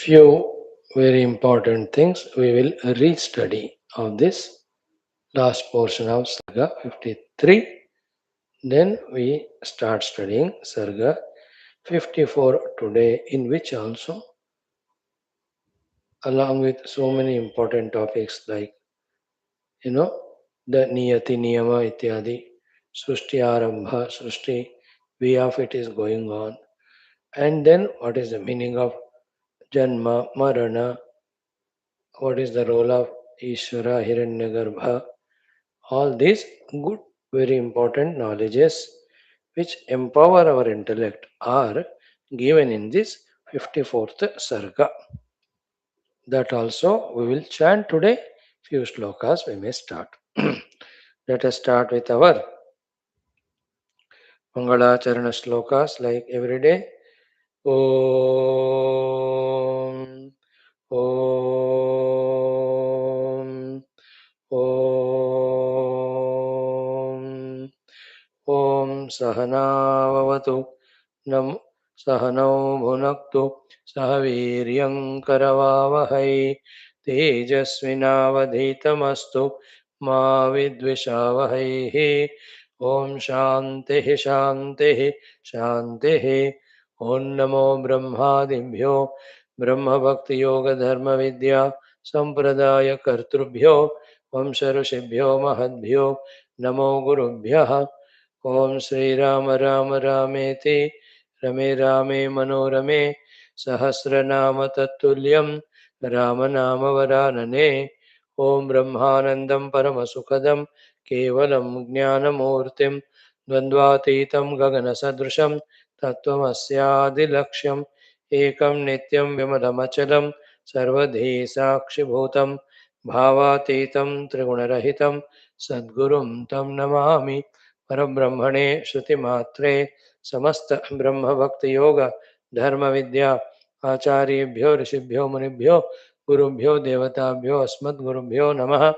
Few very important things we will re-study of this last portion of Sarga 53. Then we start studying Sarga 54 today, in which also, along with so many important topics like, you know, the Niyati, Niyama, Ityadi, Srushti Arambha, Srushti, way of it is going on. And then what is the meaning of Janma, Marana, what is the role of Ishvara, Hiranyagarbha, all these good, very important knowledges which empower our intellect are given in this 54th Sarga. That also we will chant today. Few slokas we may start. Let us start with our Mangalacharana slokas like every day. Om Om Om Om Sahanavavatu Nam Sahanau Bhunaktu Sahaviryam Karavavahai Tejasvinavadhitamastu Ma Vidvishavahai Om Shanti Shanti Shanti Om Namo Brahmadibhyo Brahma Bhakti Yoga Dharma Vidya Sampradaya Kartrubhyo Vamsa Rishibhyo Mahadbhyo Namo Gurubhyah Om Sri Rama Rama Rameti Rame Rame Manorame Sahasranama Tattuliyam Ramanama Varanane Om Brahmanandam Paramasukadam Kevalam Jnanamurtim Dvandvatitam Gaganasadrusham Tattvamasyaadilakshyam Ekam Nityam Vimalamachalam Sarvadhi Sakshibhutam Bhavatitam Trigunarahitam Sadgurum Tam Namami Parabrahmane Shruti Matre Samasta Brahma Bhakti Yoga Dharma Vidya Acharyebhyo Rishibhyo Munibhyo Gurubhyo Devatabhyo Asmat Gurubhyo Namaha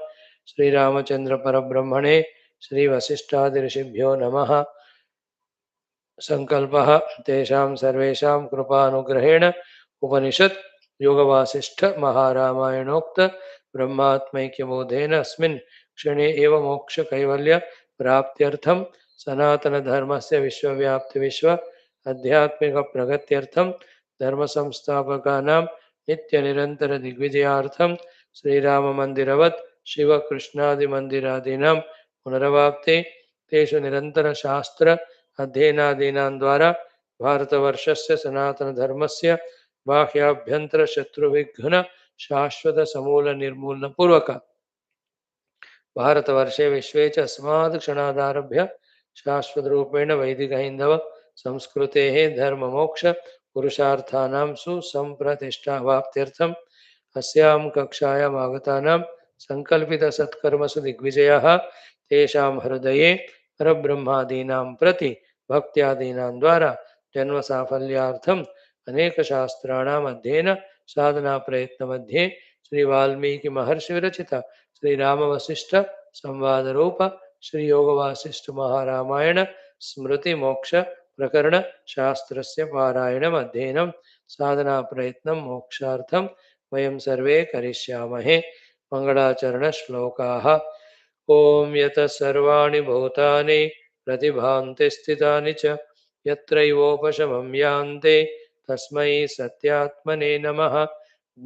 Sri Ramachandra Parabrahmane Sri Vashishthadi Rishibhyo Namaha संकल्पः तेषां सर्वेषां कृपानुग्रहेण उपनिषत् योगवासिष्ठ महारामायणोक्त ब्रह्मात्मैक्यबोधेन अस्मिन् क्षणे एव मोक्षकैवल्य प्राप्त्यर्थं सनातनधर्मस्य विश्वव्याप्ति विश्व आध्यात्मिक प्रगत्यर्थं धर्मसंस्थापकानां नित्यनिरन्तरदिग्विजयार्थं श्रीराममन्दिरवत् शिवकृष्णादिमन्दिरादीनां पुनरवाप्ते तेषु निरन्तरशास्त्र अध्ययनादीनां द्वारा भारतवर्षस्य सनातनधर्मस्य बाह्याभ्यन्तर शत्रुविघ्न शाश्वत समूल निर्मूलन पूर्वक भारतवर्षे विश्वे च अस्मात् क्षणादारभ्य शाश्वतरूपेण वैदिक हिन्दव संस्कृतेः धर्ममोक्ष पुरुषार्थानां सुसम्प्रतिष्ठावाप्त्यर्थम् अस्यां कक्षायाम् आगतानां सङ्कल्पितसत्कर्मसु दिग्विजयाः तेषां हृदये परब्रह्मादीनां प्रति भक्त्यादीनां द्वारा जन्मसाफल्यार्थम् अनेकशास्त्राणाम् अध्ययन साधना प्रयत्नमध्ये श्री वाल्मीकि महर्षि विरचित श्री राम वशिष्ठ संवाद रूप श्री योग वासिष्ठ महारामायण स्मृति मोक्ष प्रकरण शास्त्रस्य पारायणम् अध्ययनं साधना प्रयत्नं मोक्षार्थं वयं सर्वे करिष्यामहे। मंगलाचरण श्लोकाः। ओम यतः सर्वाणि भूतानि प्रतिभान्ति स्थितानि च यत्रैवोपशमं यान्ति तस्मै सत्यात्मने नमः।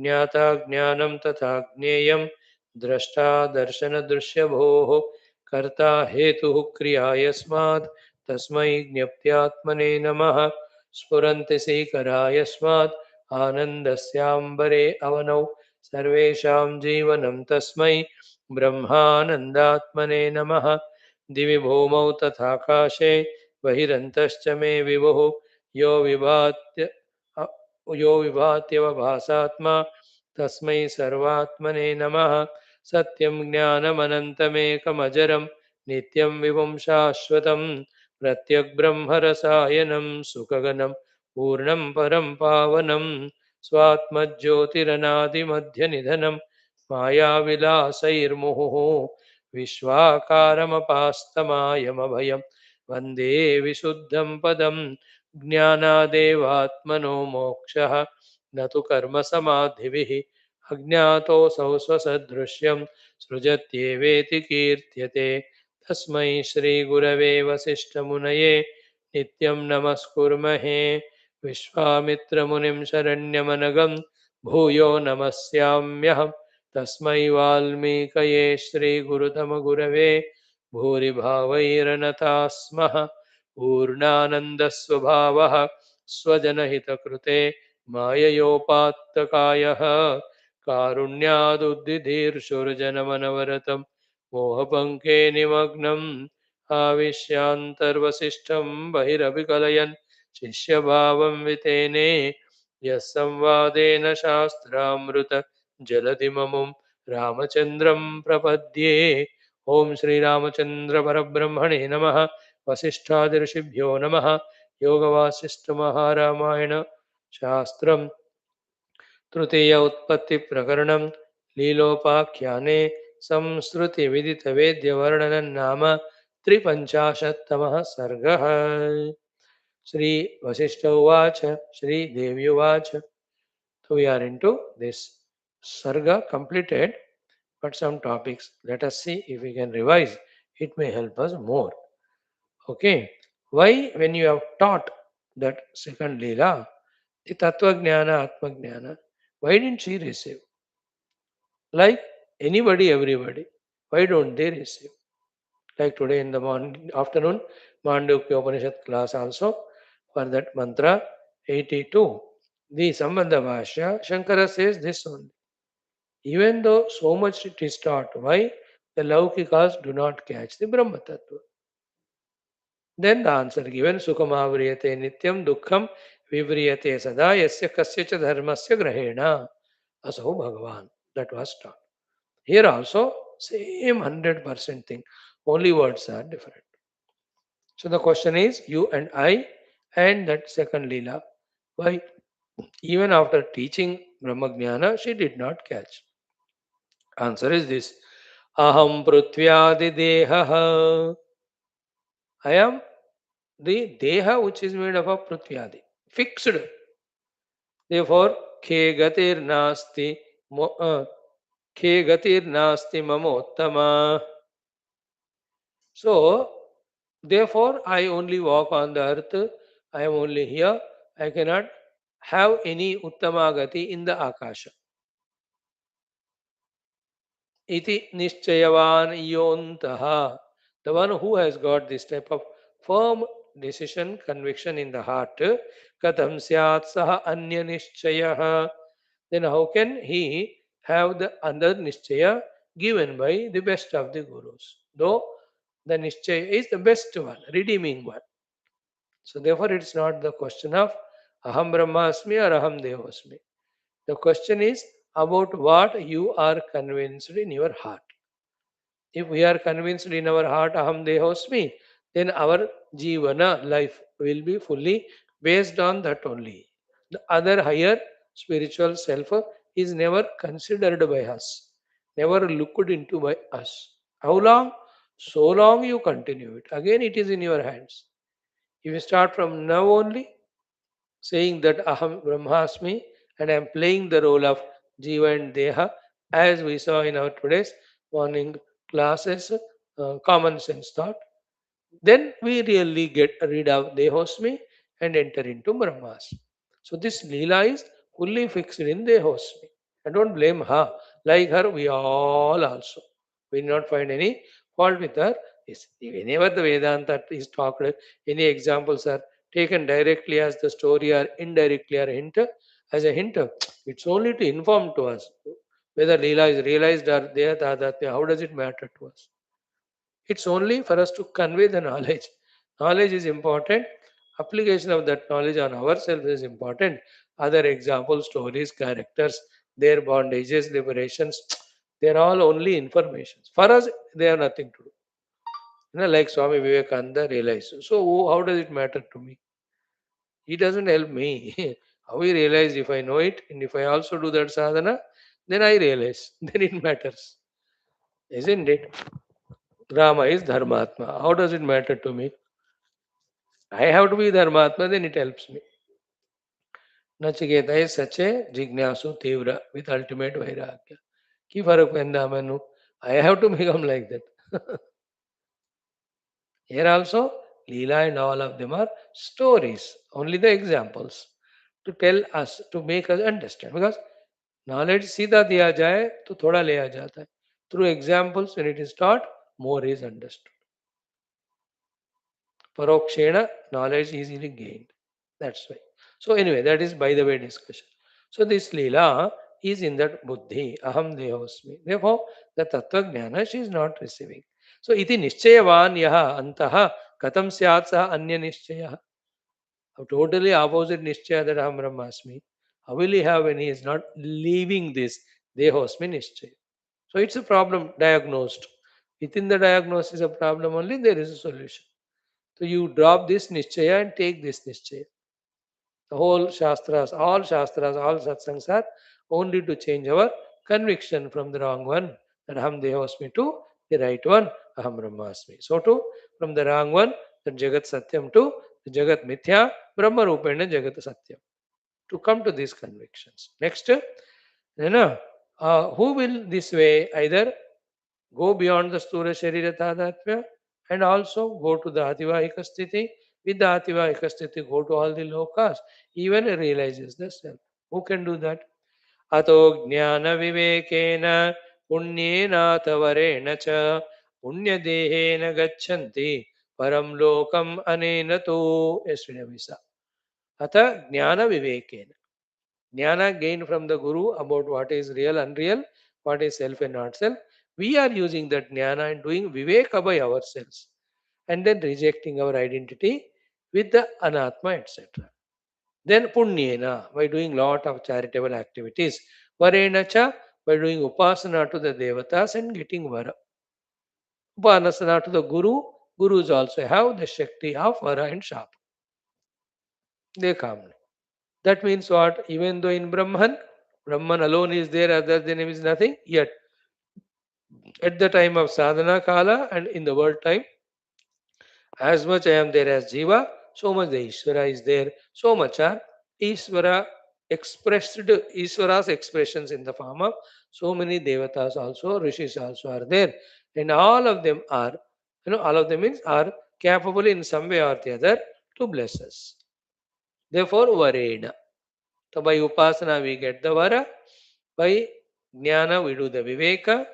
ज्ञाता ज्ञानं तथा ज्ञेयं द्रष्टा दर्शनदृश्यभूः कर्ता हेतुः क्रिया यस्मात् तस्मै ज्ञप्त्यात्मने नमः। स्फुरन्ति सीकरा यस्मात् आनन्दस्याम्बरे अवनौ सर्वेषां जीवनं तस्मै ब्रह्मानन्दात्मने नमः। दिवि भूमौ तथाकाशे बहिरन्तश्च मे विभुः यो विभात्यवभासात्मा तस्मै सर्वात्मने नमः। सत्यं ज्ञानमनन्तमेकमजरं नित्यं विभुं शाश्वतं प्रत्यग्ब्रह्मरसायनं सुखगनं पूर्णं परं पावनं स्वात्मज्योतिरनादिमध्यनिधनं मायाविलासैर्मुहुः विश्वाकारमपास्तमायमभयं वन्दे विशुद्धं पदं। ज्ञानादेवात्मनो मोक्षः न तु कर्मसमाधिभिः अज्ञातोऽसौ स्वसदृश्यं सृजत्येवेति कीर्त्यते तस्मै श्रीगुरवे वसिष्ठमुनये नित्यं नमस्कुर्महे विश्वामित्रमुनिं शरण्यमनगं भूयो नमस्याम्यहम् तस्मै वाल्मीकये श्रीगुरुतमगुरवे भूरिभावैरनताः स्मः पूर्णानन्दस्वभावः स्वजनहितकृते माययोपात्तकायः कारुण्यादुद्दिधीर्षुर्जनमनवरतं मोहपङ्के निमग्नम् आविश्यान्तर्वसिष्ठं बहिरभिकलयन् शिष्यभावं वितेने यः संवादेन शास्त्रामृत जलधिममुं रामचन्द्रं प्रपद्ये ॐ श्रीरामचन्द्र परब्रह्मणे नमः वसिष्ठादिऋषिभ्यो नमः योगवासिष्ठमहारामायण शास्त्रं तृतीय उत्पत्ति प्रकरणं लीलोपाख्याने संस्कृतिविदितवेद्यवर्णनं नाम त्रिपञ्चाशत्तमः सर्गः श्री वशिष्ठ उवाच श्रीदेवी उवाच. So we are into this sarga completed, but some topics. Let us see if we can revise. It may help us more. Okay. Why, when you have taught that second Leela, the Tattva Jnana, Atma Jnana, why didn't she receive? Like anybody, everybody. Why don't they receive? Like today in the morning, afternoon, Mandukya Upanishad class also, for that mantra 82, the Sambandha Bhashya, Shankara says this only. Even though so much it is taught, why the Laukikas do not catch the Brahma Tattva? Then the answer given, Sukamavriyate Nityam Dukkham Vivriyate Sada Yasya Kasyacha Dharmasya Grahena Asaho Bhagavan. That was taught. Here also, same 100% thing. Only words are different. So the question is, you and I and that second Leela, why even after teaching Brahmajnana, she did not catch? Answer is this. Aham Prithvyadi Deha. I am the Deha which is made up of Prithvyadi. Fixed. Therefore, Ke Gatir Nasti Ke Gatir Nasti Mamottama. So, therefore, I only walk on the earth. I am only here. I cannot have any Uttama Gati in the Akasha. Iti Nishchayavan Yontaha. The one who has got this type of firm decision, conviction in the heart, Katham Syat Saha Anya Nishchayaha. Then how can he have the other Nishchaya given by the best of the Gurus? Though the Nishchaya is the best one, redeeming one. So therefore it's not the question of Aham Brahmasmi or Aham Devasmi. The question is about what you are convinced in your heart. If we are convinced in our heart Aham Devasmi, then our Jivana life will be fully based on that only. The other higher spiritual self is never considered by us, never looked into by us. How long? So long you continue it. Again, it is in your hands. If you start from now only, saying that Aham Brahmasmi and I am playing the role of Jiva and Deha, as we saw in our today's morning classes, common sense thought, then we really get rid of Dehosmi and enter into Brahmas. So this Leela is fully fixed in Dehosmi. I don't blame her. Like her, we all also. We will not find any fault with her. Whenever the Vedanta is talked, any examples are taken directly as the story or indirectly or hint as a hint. It's only to inform to us whether Leela is realized or Deha. How does it matter to us? It's only for us to convey the knowledge. Knowledge is important. Application of that knowledge on ourselves is important. Other examples, stories, characters, their bondages, liberations, they're all only informations. For us, they have nothing to do. Like Swami Vivekananda realized. So, how does it matter to me? He doesn't help me. How he realized, if I know it and if I also do that sadhana, then I realize. Then it matters. Isn't it? Rama is Dharmatma. How does it matter to me? I have to be Dharmatma, then it helps me. Nachiketa is such a jignasu tivra with ultimate vairagya. की फर्क पैंदा मैनू? I have to become like that. Here also, Leela and all of them are stories, only the examples to tell us, to make us understand. Because knowledge सीधा दिया जाए तो थोड़ा लिया जाता है. Through examples, when it is taught, more is understood. Parokshena, knowledge is easily gained. That's why. So anyway, that is by the way discussion. So this Leela is in that buddhi, aham dehosmi. Therefore, the tattva jnana she is not receiving. So iti nishchayavan yaha antaha katam syat saha anya nishchaya. A totally opposite nishchaya that aham brahmasmi. How will he have when he is not leaving this dehosmi nishchaya? So it's a problem diagnosed. Within the diagnosis of problem only there is a solution. So you drop this nishchaya and take this nishchaya. The whole Shastras, all satsangs are only to change our conviction from the wrong one, that Aham Dehosmi, to the right one, Aham Brahmasmi. So to from the wrong one, the Jagat Satyam, to the Jagat Mithya, Brahma Rupena Jagat Satyam. To come to these convictions. Next, who will this way either go beyond the Sthula Sharira Tadatmya and also go to the Ativahika Sthiti. With the Ativahika Sthiti, go to all the lokas, even realizes the self. Who can do that? Ato Jnana Vivekena Punyena Tavarena Cha Punyadehena Gachanti Param Lokam Anena Tu Esvinavisa. Ata Jnana Vivekena. Jnana gained from the Guru about what is real, unreal, what is self and not self. We are using that jnana and doing viveka by ourselves and then rejecting our identity with the anatma, etc. Then punyena by doing lot of charitable activities. Varena cha by doing upasana to the devatas and getting vara. Upasana to the Guru. Gurus also have the Shakti of vara and shapa. They come. That means what? Even though in Brahman alone is there, other than him is nothing, yet at the time of sadhana kala and in the world time, as much I am there as Jiva, so much the Ishvara is there, so much are Ishvara expressed, Ishvara's expressions in the form of so many devatas also, rishis also are there. And all of them are, all of them means are capable in some way or the other to bless us. Therefore, Varena. So by Upasana we get the Vara, by Jnana we do the Viveka,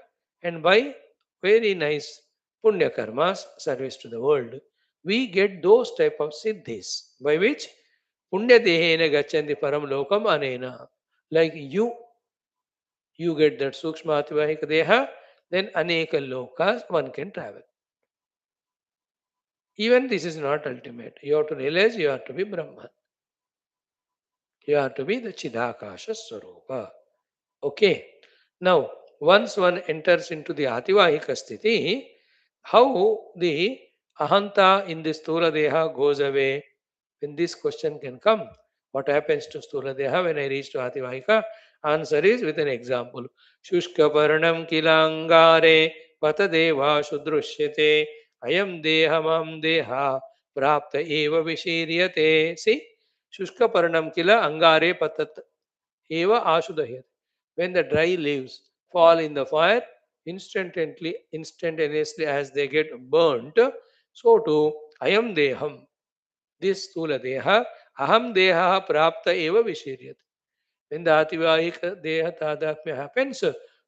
and by very nice Punya Karmas, service to the world, we get those type of Siddhis, by which Punya Dehena Gachanti Param Lokam Anena. Like you get that Sukshma Ativahika Deha, then Aneka Lokas one can travel. Even this is not ultimate. You have to realize you have to be Brahman. You have to be the Chidakasha Swarupa. Okay. Now, once one enters into the Ativahika Sthiti, how the Ahanta in the Sthula Deha goes away? When this question can come, what happens to Sthula Deha when I reach to Ativahika? Answer is with an example. Shushka Paranam Kilangare Patadeva Shudrushyate Ayam Dehamam Deha Prapta Eva Vishiryate. See, Shushka Paranam Kila Angare Patat Eva Ashudayat. When the dry leaves fall in the fire, instantaneously as they get burnt, so too Ayam Deham. This Stula Deha, Aham Deha Prapta Eva Vishiryat. When the Ativahika Deha Tadatmya happens,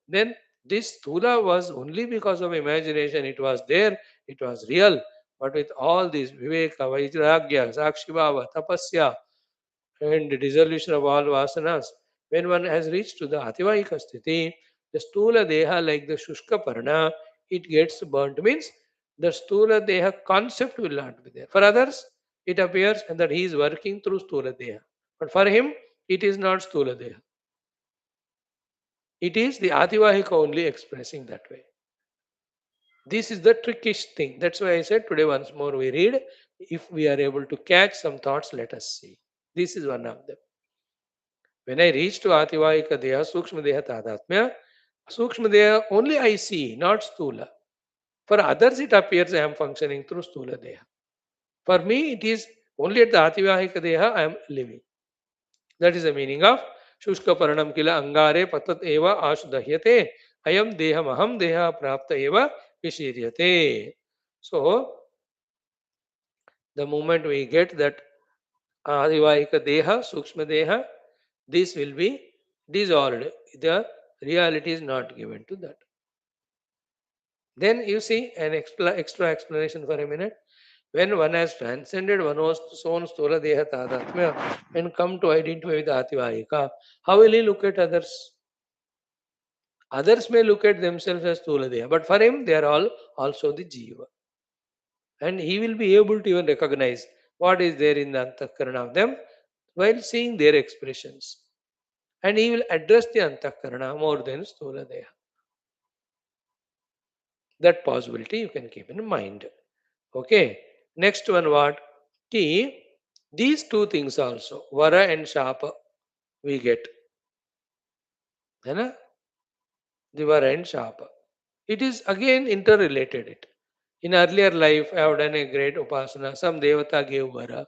then this Stula was only because of imagination. It was there, it was real. But with all these Viveka, Vairagya, Sakshibhava, Tapasya, and the dissolution of all vasanas. When one has reached to the Ativahika Sthiti, the Stula Deha, like the Shushka Parana, it gets burnt. Means the Stula Deha concept will not be there. For others, it appears that he is working through Stula Deha. But for him, it is not Stula Deha. It is the Ativahika only expressing that way. This is the trickish thing. That's why I said today once more we read. If we are able to catch some thoughts, let us see. This is one of them. When I reach to Ativahika Deha, Sukshma Deha Tadatmya, Sukshma Deha only I see, not Stula. For others, it appears I am functioning through Stula Deha. For me, it is only at the Ativahika Deha I am living. That is the meaning of Shushka Paranam Kila Angare Patat Eva Ashudahyate Ayam Deham Aham Deha Prapta Eva Vishiryate. So, the moment we get that Adivahika Deha, Sukshma Deha, this will be dissolved. The reality is not given to that. Then you see an extra explanation for a minute. When one has transcended one's own Stula Deha Tadatmya and come to identify with Ativahika, how will he look at others? Others may look at themselves as Stula Deha, but for him they are all also the Jiva. And he will be able to even recognize what is there in the Antakarana of them while seeing their expressions. And he will address the Antakarana more than Stula Deha. That possibility you can keep in mind. Okay. Next one what? Ki, these two things also, Vara and Shapa, we get. है ना? The Vara and Shapa. It is again interrelated. It. In earlier life, I have done a great upasana. Some Devata gave Vara.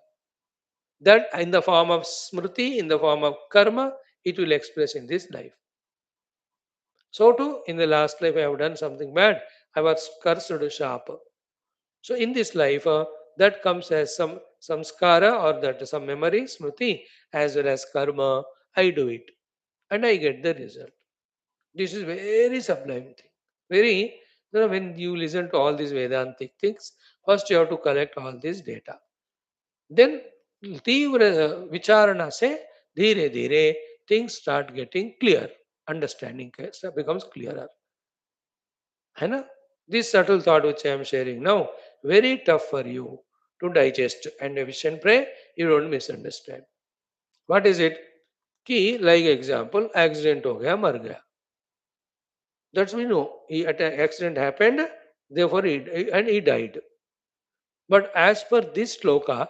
That in the form of Smriti, in the form of Karma, it will express in this life. So too, in the last life, I have done something bad. I was cursed to Shapa. So in this life, that comes as some samskara or that some memory, smriti, as well as karma. I do it and I get the result. This is very sublime thing. Very, when you listen to all these Vedantic things, first you have to collect all this data. Then तीव्र विचारणा से धीरे धीरे things start getting clear. Understanding becomes clearer. है ना? This subtle thought which I am sharing now, very tough for you to digest and wish and pray you don't misunderstand. What is it? Ki, like example, accident ho gaya, mar gaya. That's we know. Accident happened, therefore he died. But as per this sloka,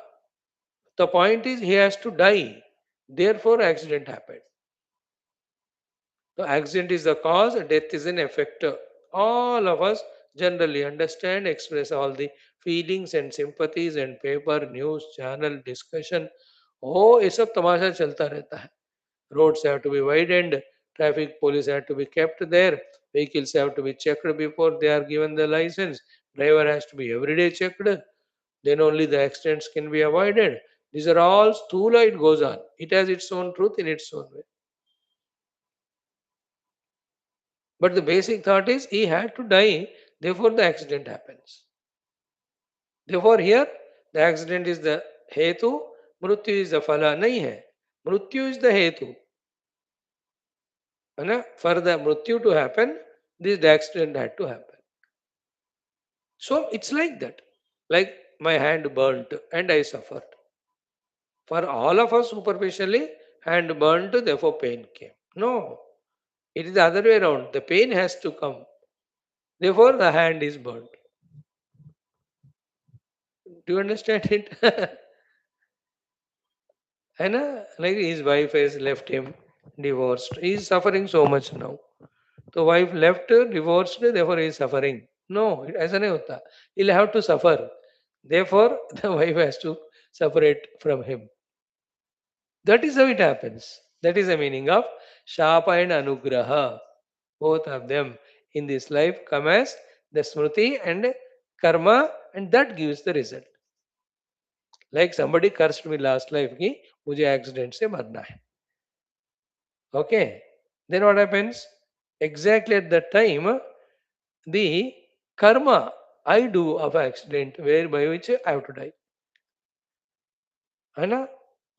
the point is he has to die. Therefore accident happened. So accident is the cause, death is an effect. All of us generally understand, express all the feelings and sympathies and paper, news, channel, discussion. Oh, ये सब तमाशा चलता रहता है. Roads have to be widened, traffic police have to be kept there, vehicles have to be checked before they are given the license, driver has to be every day checked, then only the accidents can be avoided. These are all stula, it goes on. It has its own truth in its own way. But the basic thought is he had to die, therefore the accident happens. Therefore here the accident is the hetu, mrityu is the phala. Nahi hai. Mrityu is the hetu. For the mrityu to happen, this accident had to happen. So it's like that. Like my hand burnt and I suffered. For all of us superficially, hand burnt, therefore pain came. No, it is the other way around. The pain has to come. Therefore the hand is burnt. Do you understand it? And like his wife has left him, divorced. He is suffering so much now. The wife left, divorced, therefore he is suffering. No, ऐसा नहीं होता. He'll have to suffer. Therefore, the wife has to separate from him. That is how it happens. That is the meaning of Shapa and Anugraha. Both of them in this life come as the Smriti and Karma, and that gives the result. Like somebody cursed me last life कि मुझे accident से मरना है. Okay. Then what happens? Exactly at that time, the karma I do of accident whereby which I have to die. And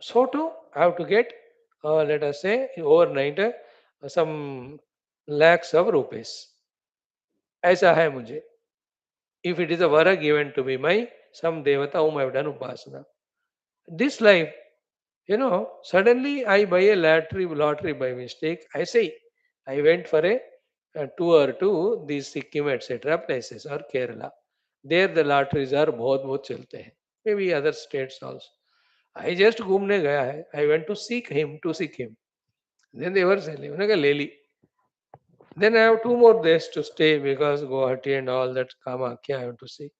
so too, I have to get, let us say, overnight some lakhs of rupees. ऐसा है मुझे. If it is a vara given to me by some devata whom I have done upasana. This life, suddenly I buy a lottery by mistake. I say, I went for a tour to these Sikkim, etc. places or Kerala. There the lotteries are बहुत चलते हैं. Maybe other states also. I just घूमने गया है. I went to seek him. Then they were selling. मैंने कहा ले ली. Then I have 2 more days to stay because Guwahati and all that Kamakya I have to see.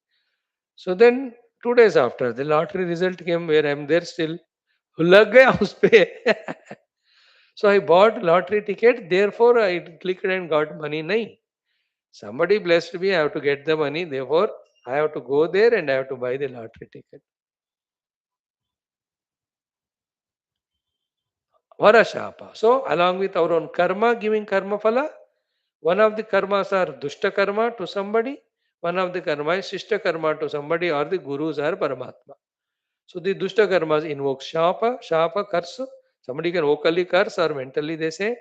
So then 2 days after the lottery result came where I am there still. लग गया उस पे. So I bought lottery ticket, therefore I clicked and got money. Nahi. Somebody blessed me, I have to get the money, therefore I have to go there and I have to buy the lottery ticket. Varashapa. So along with our own karma, giving karma phala, one of the karmas are dushta karma to somebody, one of the karma is shishta karma to somebody, or the gurus are Paramatma. So the dushta karmas invoke shapa, curse. Somebody can vocally curse or mentally they say,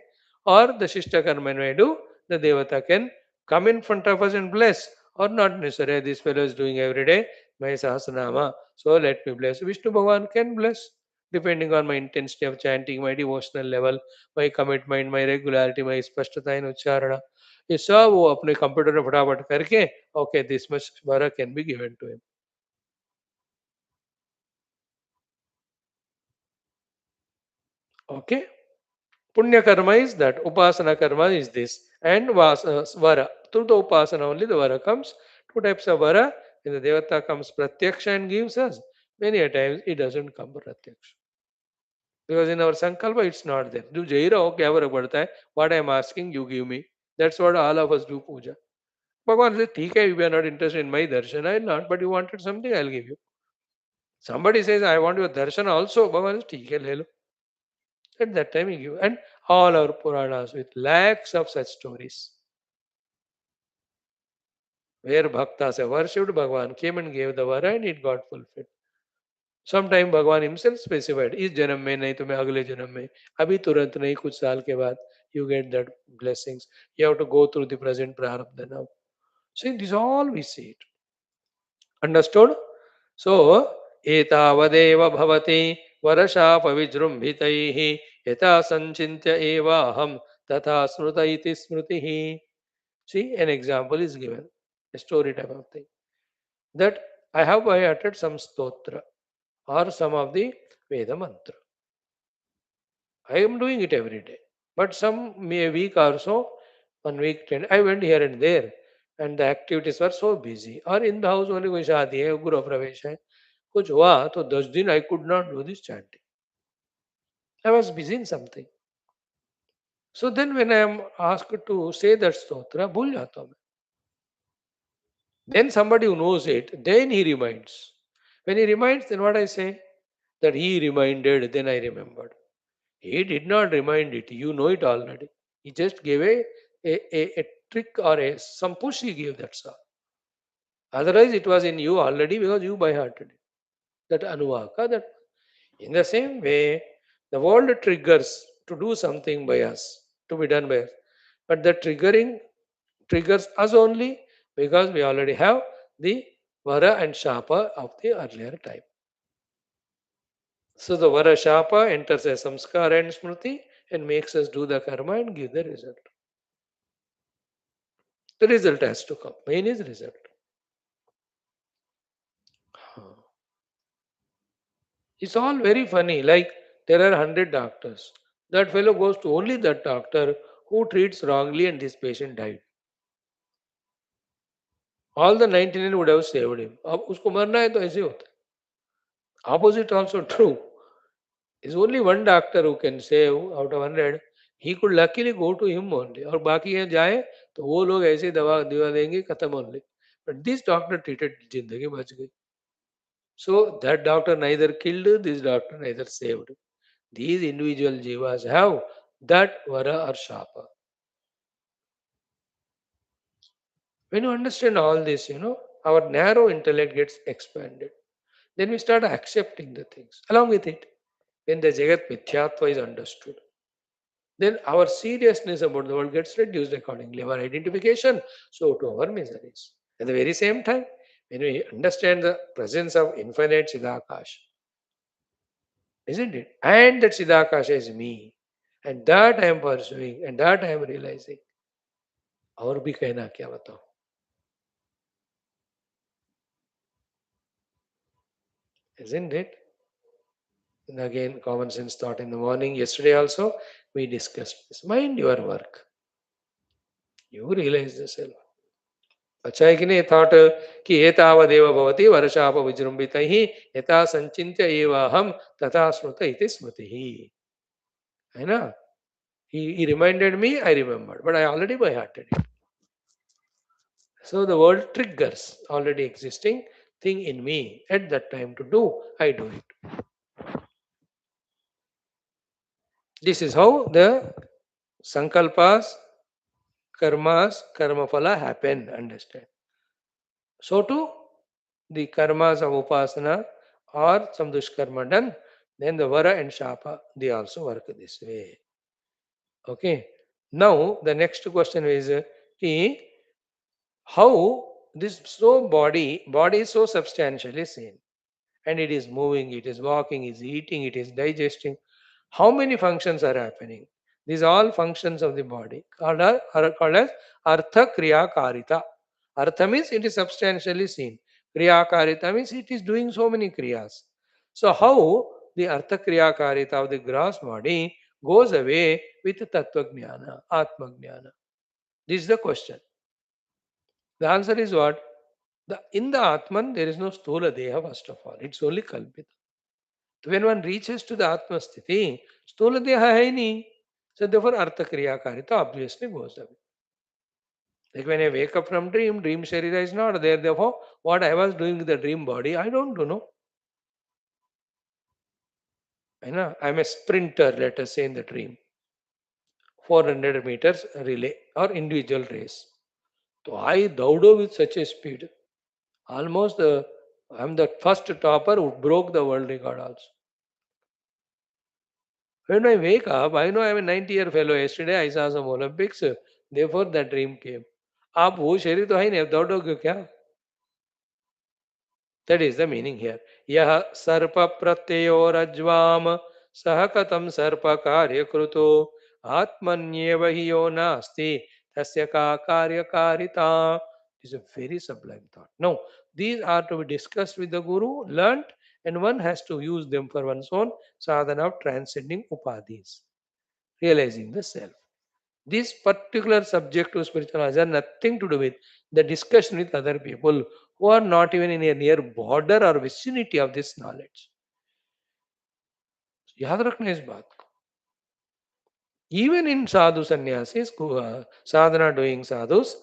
or the shishta karma may do, the devata can come in front of us and bless, or not necessarily. This fellow is doing every day, my sahasranama, so let me bless. Vishnu Bhagavan can bless, depending on my intensity of chanting, my devotional level, my commitment, my regularity, my spashtata in ucharana. ये सब वो अपने computer में फटाफट करके okay, this much vara can be given to him. Okay. Punya karma is that, Upasana karma is this, and Vara. Through the Upasana only the Vara comes. Two types of Vara. When the Devata comes Pratyaksha and gives us, many a times it doesn't come Pratyaksha. Because in our Sankalpa it's not there. Do Jaira ho kya farak padta hai? What I am asking, you give me. That's what all of us do puja. Bhagavan says, "ठीक है, if you are not interested in my darshan, I will not, but you wanted something, I will give you." Somebody says, "I want your darshan also." Bhagavan says, "ठीक है, ले लो." At that time, he give. And all our Puranas with lakhs of such stories where Bhaktas have worshipped Bhagavan, came and gave the vara and it got fulfilled. Sometime Bhagavan himself specified, इस जन्म में नहीं तो मैं अगले जन्म में, अभी तुरंत नहीं कुछ साल के बाद, you get that blessings. You have to go through the present prarabdha now. See, this all we see it. Understood? So, एतावदेव भवति वर्षापविजृम्भितैः यथा सञ्चिन्त्य एवाहं तथा स्मृत इति स्मृतिः. See, an example is given, a story type of thing. That I have I uttered some stotra or some of the Veda mantra. I am doing it every day. But some may a week or so, 1 week, 10, I went here and there. And the activities were so busy. Or in the house only कोई शादी है, गृह प्रवेश है, कुछ हुआ तो 10 दिन I could not do this chanting. I was busy in something. So then when I am asked to say that stotra, भूल जाता हूँ मैं. Then somebody who knows it, then he reminds. When he reminds, then what I say? That he reminded, then I remembered. He did not remind it. You know it already. He just gave a trick or some push he gave, that's all. Otherwise, it was in you already because you by hearted it. That anuvaka, that in the same way, the world triggers to do something by us, to be done by us. But the triggering triggers us only because we already have the vara and shapa of the earlier type. So the vara shapa enters as samskara and smriti and makes us do the karma and give the result. The result has to come. Main is result. It's all very funny. Like there are 100 doctors. That fellow goes to only that doctor who treats wrongly and this patient died. All the 99 would have saved him. अब उसको मरना है तो ऐसे होता है. Opposite also true. Is only one doctor who can save out of 100. He could luckily go to him only. और बाकी यहाँ जाए तो वो लोग ऐसे दवा दिवा देंगे खत्म only. But this doctor treated जिंदगी बच गई. So that doctor neither killed, this doctor neither saved. These individual jivas have that vara or shapa. When you understand all this, our narrow intellect gets expanded. Then we start accepting the things along with it. When the Jagat Mithyatva is understood, then our seriousness about the world gets reduced accordingly. Our identification, so to our miseries. At the very same time, when we understand the presence of infinite Siddhakash, isn't it? And that Siddhakash is me. And that I am pursuing and that I am realizing. और भी कहना क्या बताओ. Isn't it? And again, common sense thought in the morning. Yesterday also, we discussed this. Mind your work. You realize the self. अच्छा है कि नहीं? Thought कि एतावदेव भवति वर्षाप विजृंभितैः यथा संचिन्त्य एव अहम तथा श्रुत इति स्मृतिः, है ना? He reminded me, I remembered, but I already by hearted it. So the word triggers already existing thing in me at that time to do, I do it. This is how the sankalpas, karmas, karmaphala happen, understand. So too, the karmas of upasana or some dushkarma done, then the vara and shapa, they also work this way. Okay. Now the next question is ki, how this so body is so substantially seen, and it is moving, it is walking, it is eating, it is digesting. How many functions are happening? These all functions of the body are called as artha kriya karita. Artha means it is substantially seen. Kriya karita means it is doing so many kriyas. So how the artha kriya karita of the gross body goes away with tattva jnana, atma jnana? This is the question. The answer is what? In the Atman, there is no Stula Deha, first of all. It's only Kalpita. When one reaches to the Atma Sthiti, Stula Deha hai nahi. So therefore, Artha Kriya Karita obviously goes away. Like when I wake up from dream Sharira is not there. Therefore, what I was doing with the dream body, I don't know. I know. I'm a sprinter, let us say, in the dream. 400 meters relay or individual race. So I dowdo with such a speed. Almost I'm the first topper who broke the world record also. When I wake up, I know I'm a 90-year fellow. Yesterday I saw some Olympics. Therefore that dream came. आप वो शरीर तो है नहीं, अब दौड़ोगे क्या? That is the meaning here. यह सर्प प्रत्ययोरज्वाम सह कथम सर्प कार्यकृतो आत्मन्येव हि यो नास्ति तस्य का कार्यकारिता. This is a very sublime thought. No, these are to be discussed with the Guru, learnt, and one has to use them for one's own sadhana of transcending upadhis, realizing the self. This particular subject to spiritual has nothing to do with the discussion with other people who are not even in a near border or vicinity of this knowledge. याद रखना इस बात को. Even in sadhu sannyasis, sadhana doing sadhus,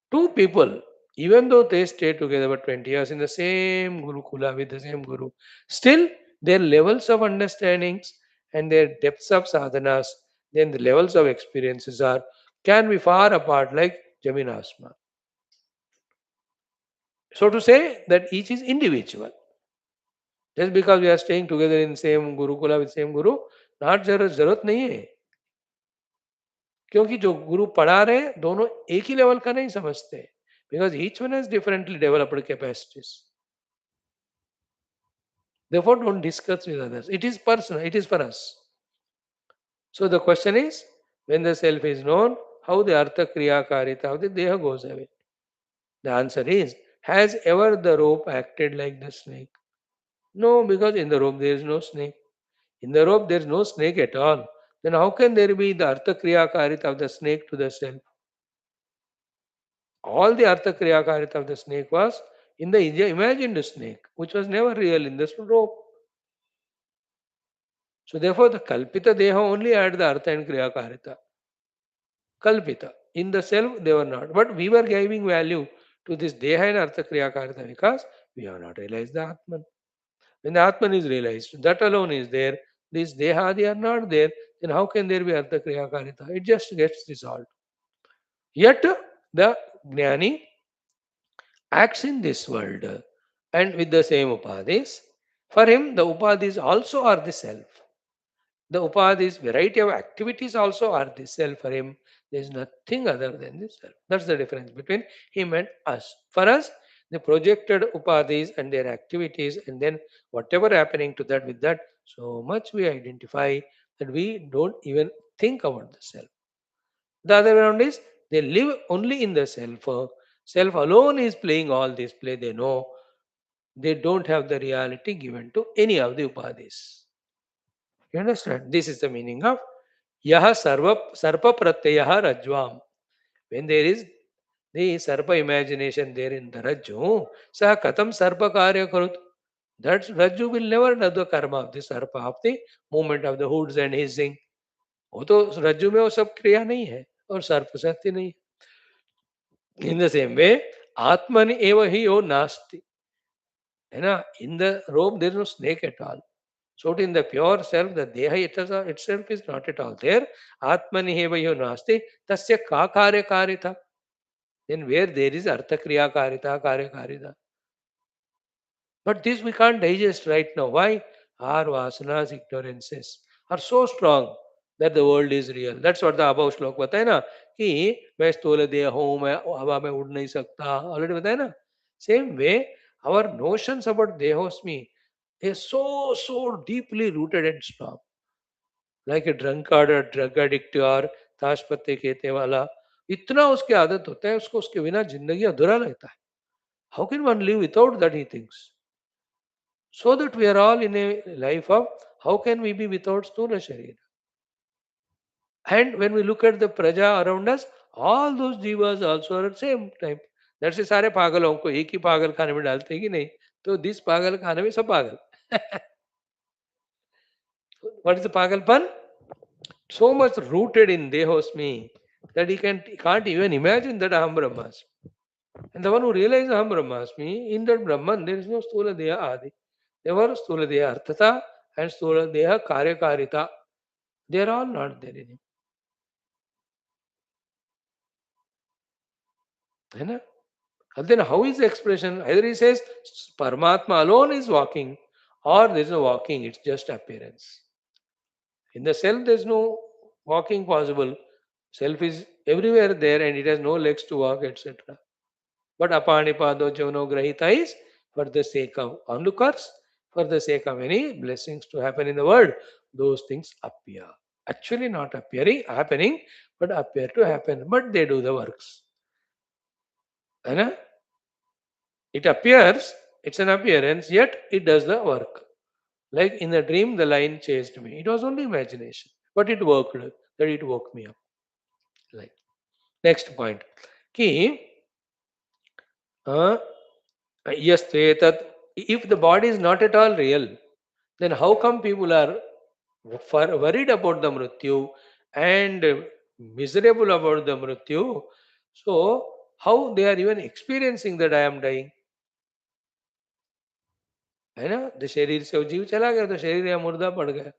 two people, even though they stay together for 20 years in the same gurukula with the same guru, still their levels of understandings and their depths of sadhanas, then the levels of experiences are can be far apart like Jamin Asma. So to say that each is individual. Just because we are staying together in same gurukula with same guru, not जरूरत नहीं है. क्योंकि जो गुरु पढ़ा रहे हैं दोनों एक ही लेवल का नहीं समझते, because each one has differently developed capacities. Therefore don't discuss with others, it is personal, it is for us. So the question is, when the self is known, how the artha kriya karita of the deha goes away? The answer is, has ever the rope acted like the snake? No, because in the rope there is no snake. In the rope there is no snake at all. Then how can there be the artha kriya karita of the snake to the self? All the Artha Kriyakarita of the snake was in the imagined snake, which was never real in this rope. So therefore the Kalpita Deha only had the Artha and Kriyakarita. Kalpita. In the self they were not. But we were giving value to this Deha and Artha Kriyakarita because we have not realized the Atman. When the Atman is realized, that alone is there. These Dehadi are not there. Then how can there be Artha Kriyakarita? It just gets dissolved. Yet the Jnani acts in this world and with the same upadhis. For him, the upadhis also are the self. The upadhis, variety of activities also are the self for him. There is nothing other than the self. That's the difference between him and us. For us, the projected upadhis and their activities, and then whatever happening to that with that, so much we identify that we don't even think about the self. The other way around is they live only in the self. Self alone is playing all this play. They know they don't have the reality given to any of the upadhis. You understand? This is the meaning of Yaha Sarva Sarpa Pratyaha Rajvam. When there is The Sarpa imagination there in the Rajju, Sa Katam Sarpa Karya Karut. That Rajju will never know the karma of the Sarpa, of the movement of the hoods and hissing. वो तो रज्जु में वो सब क्रिया नहीं है और सर्प सत्य नहीं है. In the same way, Atman eva hi yo nasti. है ना? In the robe there is no snake at all. So in the pure self, the deha itself is not at all there. Atman eva yo nasti. Tasya ka karya karita. Then where there is artha kriya karita, karya karita. But this we can't digest right now. Why? Our vasanas, ignorances are so strong that the world is real. That's what the above श्लोक बताए ना कि मैं स्थूल देह हूँ, मैं हवा में उड़ नहीं सकता. Already बताया ना. Same way, our notions about dehosmi is so deeply rooted and strong. Like a drunkard or drug addict or ताश पत्ते खेते वाला, इतना उसकी आदत होता है उसको उसके बिना जिंदगी अधूरा लगता है. How can one live without that, he thinks. So that we are all in a life of how can we be without Sthula Sharira? And when we look at the praja around us, all those jivas also are at same time. That's why सारे पागलों को एक ही पागल खाने में डालते हैं कि नहीं. तो दिस पागल खाने में सब पागल. What is the pagalpan? So much rooted in Dehosmi that he can't even imagine that Aham Brahmasmi. And the one who realizes Aham Brahmasmi, in that Brahman there is no Sthula Deha Adi. There were Sthula Deha Arthata and Sthula Deha Karyakarita. They are all not there in him. है ना? And then how is the expression? Either he says Paramatma alone is walking, or there is no walking, it's just appearance. In the self, there is no walking possible. Self is everywhere there and it has no legs to walk, etc. But apanipado javano grahita is for the sake of onlookers, for the sake of any blessings to happen in the world, those things appear. Actually not appearing, happening, but appear to happen. But they do the works. It appears, it's an appearance, yet it does the work. Like in the dream, the lion chased me. It was only imagination, but it worked. That it woke me up. Like next point, ki yes, if the body is not at all real, then how come people are worried about the mrityu and miserable about the mrityu? So how they are even experiencing that I am dying? है ना? The शरीर से वो जीव चला गया तो शरीर या मुर्दा पड़ गया.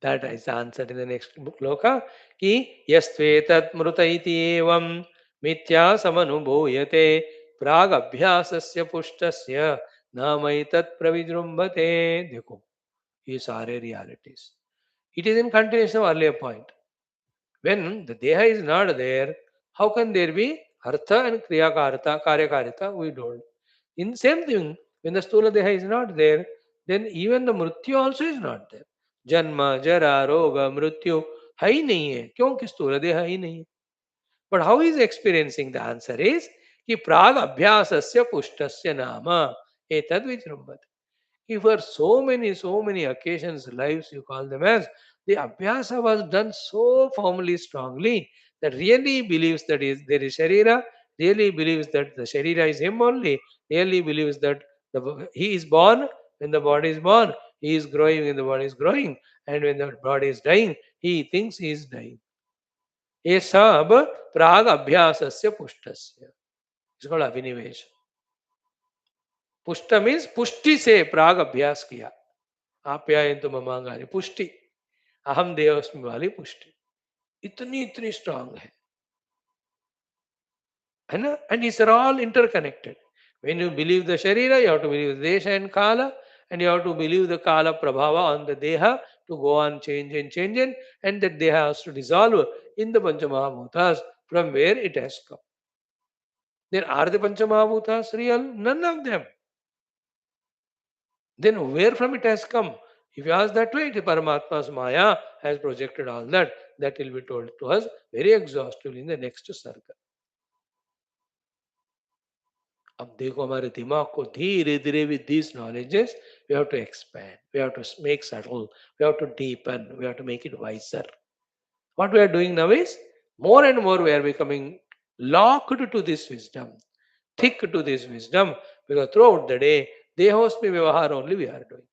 That is the answer in the next book loka कि यस्त्वेतत् मृत इति एवं मिथ्या समनुभूयते प्राग अभ्यासस्य पुष्टस्य नामैतत् प्रविजृंभते. देखो ये सारे realities. It is in continuation of earlier point. When the deha is not there, how can there be artha and kriyakarita, karyakarita? We don't. In same thing, when the stula deha is not there, then even the mrityu also is not there. Janma, jara, roga, mrityu है ही नहीं है. क्योंकि स्थूल देह ही नहीं है. But how is experiencing? The answer is कि प्राग अभ्यासस्य पुष्टस्य नाम एतद् विजृंभते. If for so many occasions, lives you call them as, the abhyasa was done so firmly, strongly, that really believes that is there is Sharira, really believes that the Sharira is him only, really believes that he is born, when the body is born, he is growing when the body is growing, and when the body is dying, he thinks he is dying. ये सब प्राग अभ्यासस्य पुष्टस्य. It's called अभिनिवेश. पुष्ट means पुष्टि से प्राग अभ्यास किया. आप्यायन्तु ममांगानि, पुष्टि, अहम देवस्मि वाली पुष्टि इतनी इतनी स्ट्रांग है ना. And these are all interconnected. When you believe the sharira, you have to believe the desha and kala, and you have to believe the kala prabhava on the deha to go on changing, and that deha has to dissolve in the panchamahabhutas from where it has come. Then are the panchamahabhutas real? None of them. Then where from it has come? If you ask that way, the Paramatma's Maya has projected all that. That will be told to us very exhaustively in the next sarga. अब देखो हमारे दिमाग को धीरे धीरे with these knowledges we have to expand, we have to make subtle, we have to deepen, we have to make it wiser. What we are doing now is more and more we are becoming locked to this wisdom, thick to this wisdom, because throughout the day, Dehosmi Vyavahara only we are doing.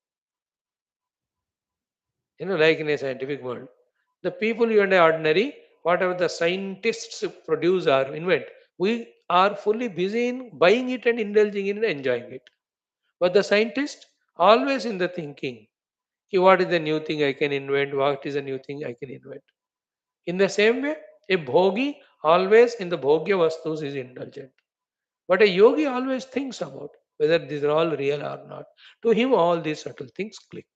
Like in a scientific world. The people you and I ordinary, whatever the scientists produce or invent, we are fully busy in buying it and indulging in and enjoying it. But the scientist always in the thinking, what is the new thing I can invent? What is the new thing I can invent? In the same way, a bhogi always in the bhogya vastus is indulgent. But a yogi always thinks about whether these are all real or not. To him, all these subtle things click.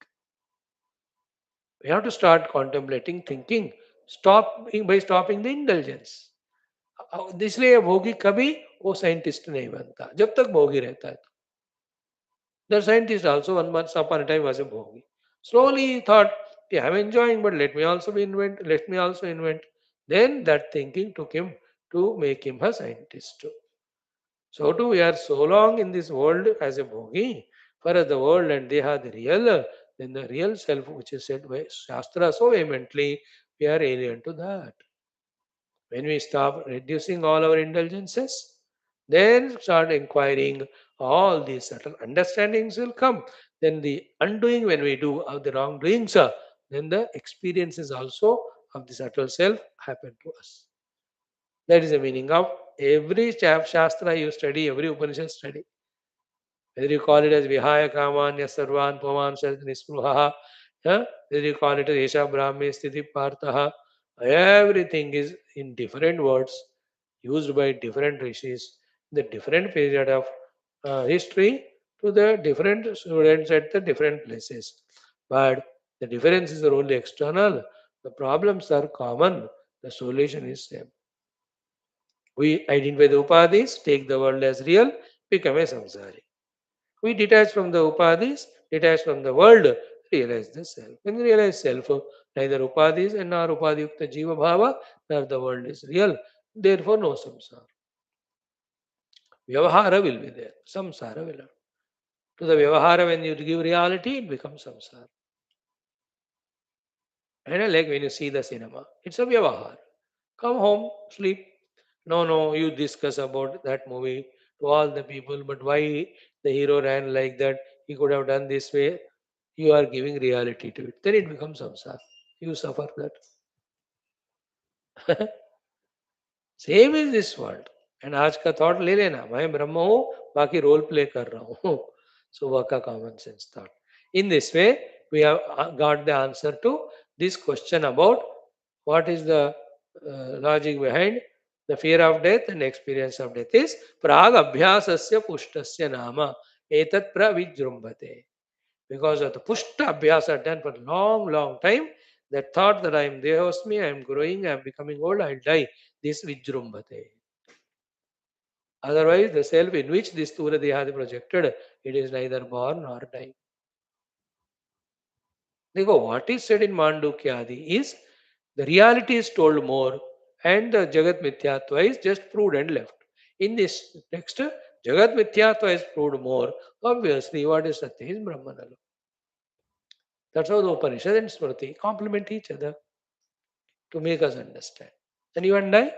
We have to start contemplating, thinking, stop by stopping the indulgence. इसलिए भोगी कभी वो scientist नहीं बनता जब तक भोगी रहता है. The scientist also once upon a time was a bhogi. Slowly he thought, yeah, I'm enjoying, but let me also be invent. Let me also invent. Then that thinking took him to make him a scientist too. So too, we are so long in this world as a bhogi. For the world and they have the real, then the real self, which is said by Shastra so vehemently, we are alien to that. When we stop reducing all our indulgences, then start inquiring, all these subtle understandings will come. Then the undoing when we do of the wrongdoings, then the experiences also of the subtle self happen to us. That is the meaning of every Shastra you study, every Upanishad study. Whether you call it as Vihaya Kamanya Sarvan Pavan Sarth Nispruha, whether you call it as Esha Brahmi Sthiti Partha, everything is in different words used by different rishis, the different period of history to the different students at the different places. But the differences are only external, the problems are common, the solution is same. We identify the upadhis, take the world as real, become a samsari. We detach from the upadhis, detach from the world, realize the self. When we realize self, neither upadhis and nor upadhyukta jiva bhava, nor the world is real. Therefore, no samsara. Vyavahara will be there. Samsara will not. To the vyavahara, when you give reality, it becomes samsara. And like when you see the cinema, it's a vyavahara. Come home, sleep. No, no, you discuss about that movie to all the people, but why the hero ran like that? He could have done this way. You are giving reality to it. Then it becomes samsara. You suffer that. Same is this world and आज का thought ले लेना मैं ब्रह्म हूं बाकी role play कर रहा हूं सो वर्क का common sense thought in this way we have got the answer to this question about what is the logic behind the fear of death and experience of death is प्राग अभ्यासस्य पुष्टस्य नाम एतत् प्रविजृंभते because of the pushta abhyasa done for a long, long time, that thought that I am Dehosmi, I am growing, I am becoming old, I'll die, this vijrumbhate. Otherwise, the self in which this Thura Dehadi projected, it is neither born nor die. Therefore, what is said in Mandukyadi is the reality is told more and the Jagat Mithyatva is just proved and left. In this text, Jagat Mithyatva is proved more. Obviously, what is Satya is Brahman alone. That's how the Upanishad and Smriti complement each other to make us understand. And you and I,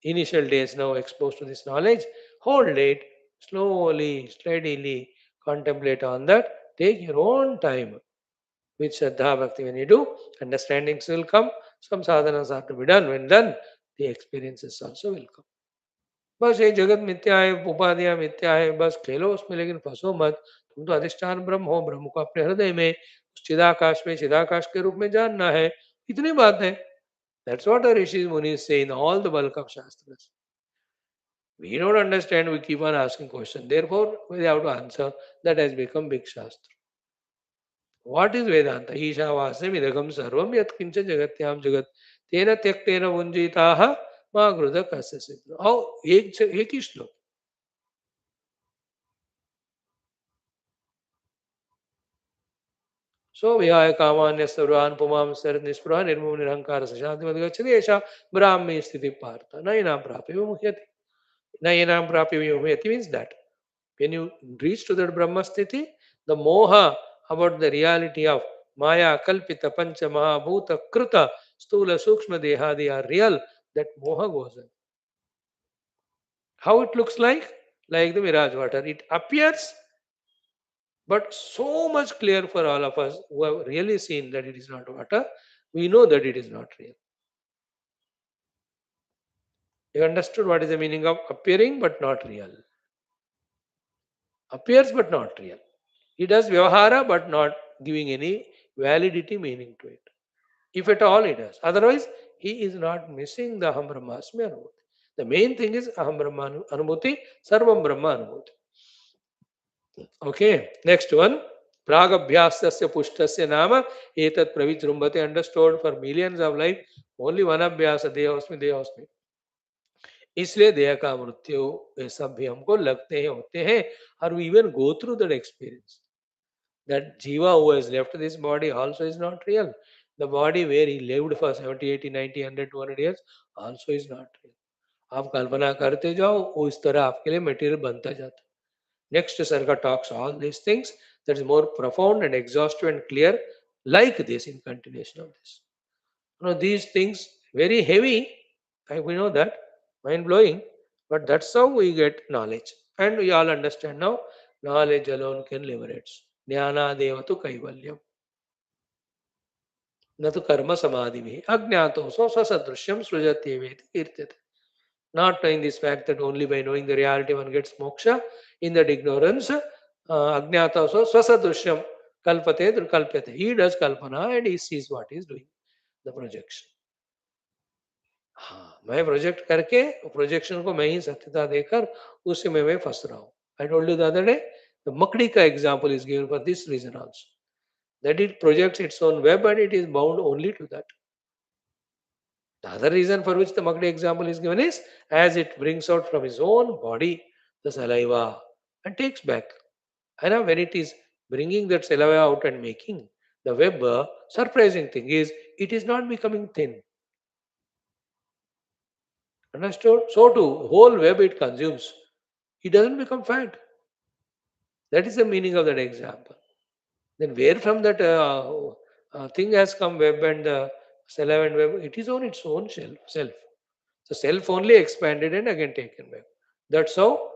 initial days now exposed to this knowledge, hold it slowly, steadily, contemplate on that, take your own time with Shraddha Bhakti. When you do, understandings will come, some sadhanas are to be done. When done, the experiences also will come. बस ये जगत मिथ्या है उपाधियां मिथ्या है बस खेलो उसमें लेकिन फंसो मत तुम तो अधिष्ठान ब्रह्म हो ब्रह्म को अपने हृदय में उस चिदाकाश में चिदाकाश के रूप में जानना है इतनी बात है दैट्स व्हाट द ऋषि मुनि से in all the bulk of shastras we don't understand we keep on asking questions therefore we have to answer that has become big shastra what is vedanta ईशावास्यम इदगम सर्वम यत् किंच जगत्याम जगत तेन त्यक्तेन वुंजिताः मा गृध कस्य सिद्ध आओ एक ही श्लोक सो विहाय कामान्य सर्वान् पुमां सर निस्पृह निर्मूल निरहंकार से शांति मत गच्छति ऐसा ब्राह्मी स्थिति पार्थ नयनां प्राप्य विमुह्यति नयनां प्राप्य विमुह्यति means that when you reach to that brahma sthiti the moha about the reality of maya kalpita pancha mahabhuta kruta stula sukshma dehadi are real that moha goes away How it looks like the mirage water. It appears, but so much clear for all of us who have really seen that it is not water. We know that it is not real. You understood what is the meaning of appearing but not real? Appears but not real. He does vyavahara but not giving any validity meaning to it. If at all he does. Otherwise, he is not missing the Aham Brahmasmi Anubhuti. The main thing is Aham Brahma Anubhuti, Sarvam Brahma Anubhuti. Okay, next one. Pragabhyastasya pushtasya nama etat pravijrumbhate, understood for millions of life. Only one abhyasa देहोस्मि देहोस्मि. इसलिए देह का मृत्यु ये सब भी हमको लगते हैं, होते हैं, और we even go through that experience. That jiva who has left this body also is not real. The body where he lived for 70, 80, 90, 100, 200 years also is not real. आप कल्पना करते जाओ, वो इस तरह आपके लिए मटेरियल बनता जाता है. Next Sarga talks all these things that is more profound and exhaustive and clear, like this in continuation of this. You know, these things very heavy, we know that, mind blowing, but that's how we get knowledge. And we all understand now, knowledge alone can liberate. Jnana devatu kaivalyam. न तो कर्म समाधि में अज्ञातो सो स्वसदृश्यम सृजत्येवेति कीर्त्यते. Not knowing this fact that only by knowing the reality one gets moksha, in that ignorance, ajnata so swasadrishyam kalpate kalpyate. He does kalpana and he sees what he is doing, the projection. हाँ, मैं project करके projection को मैं ही सत्यता देकर उसी में मैं फंस रहा हूँ. I told you the other day, the makdi ka example is given for this reason also. That it projects its own web and it is bound only to that. The other reason for which the Magdi example is given is as it brings out from his own body the saliva and takes back. And when it is bringing that saliva out and making the web, surprising thing is it is not becoming thin. Understood? So too, whole web it consumes. It doesn't become fat. That is the meaning of that example. Then where from that thing has come web and saliva and web? It is on its own self. So self only expanded and again taken back. That's how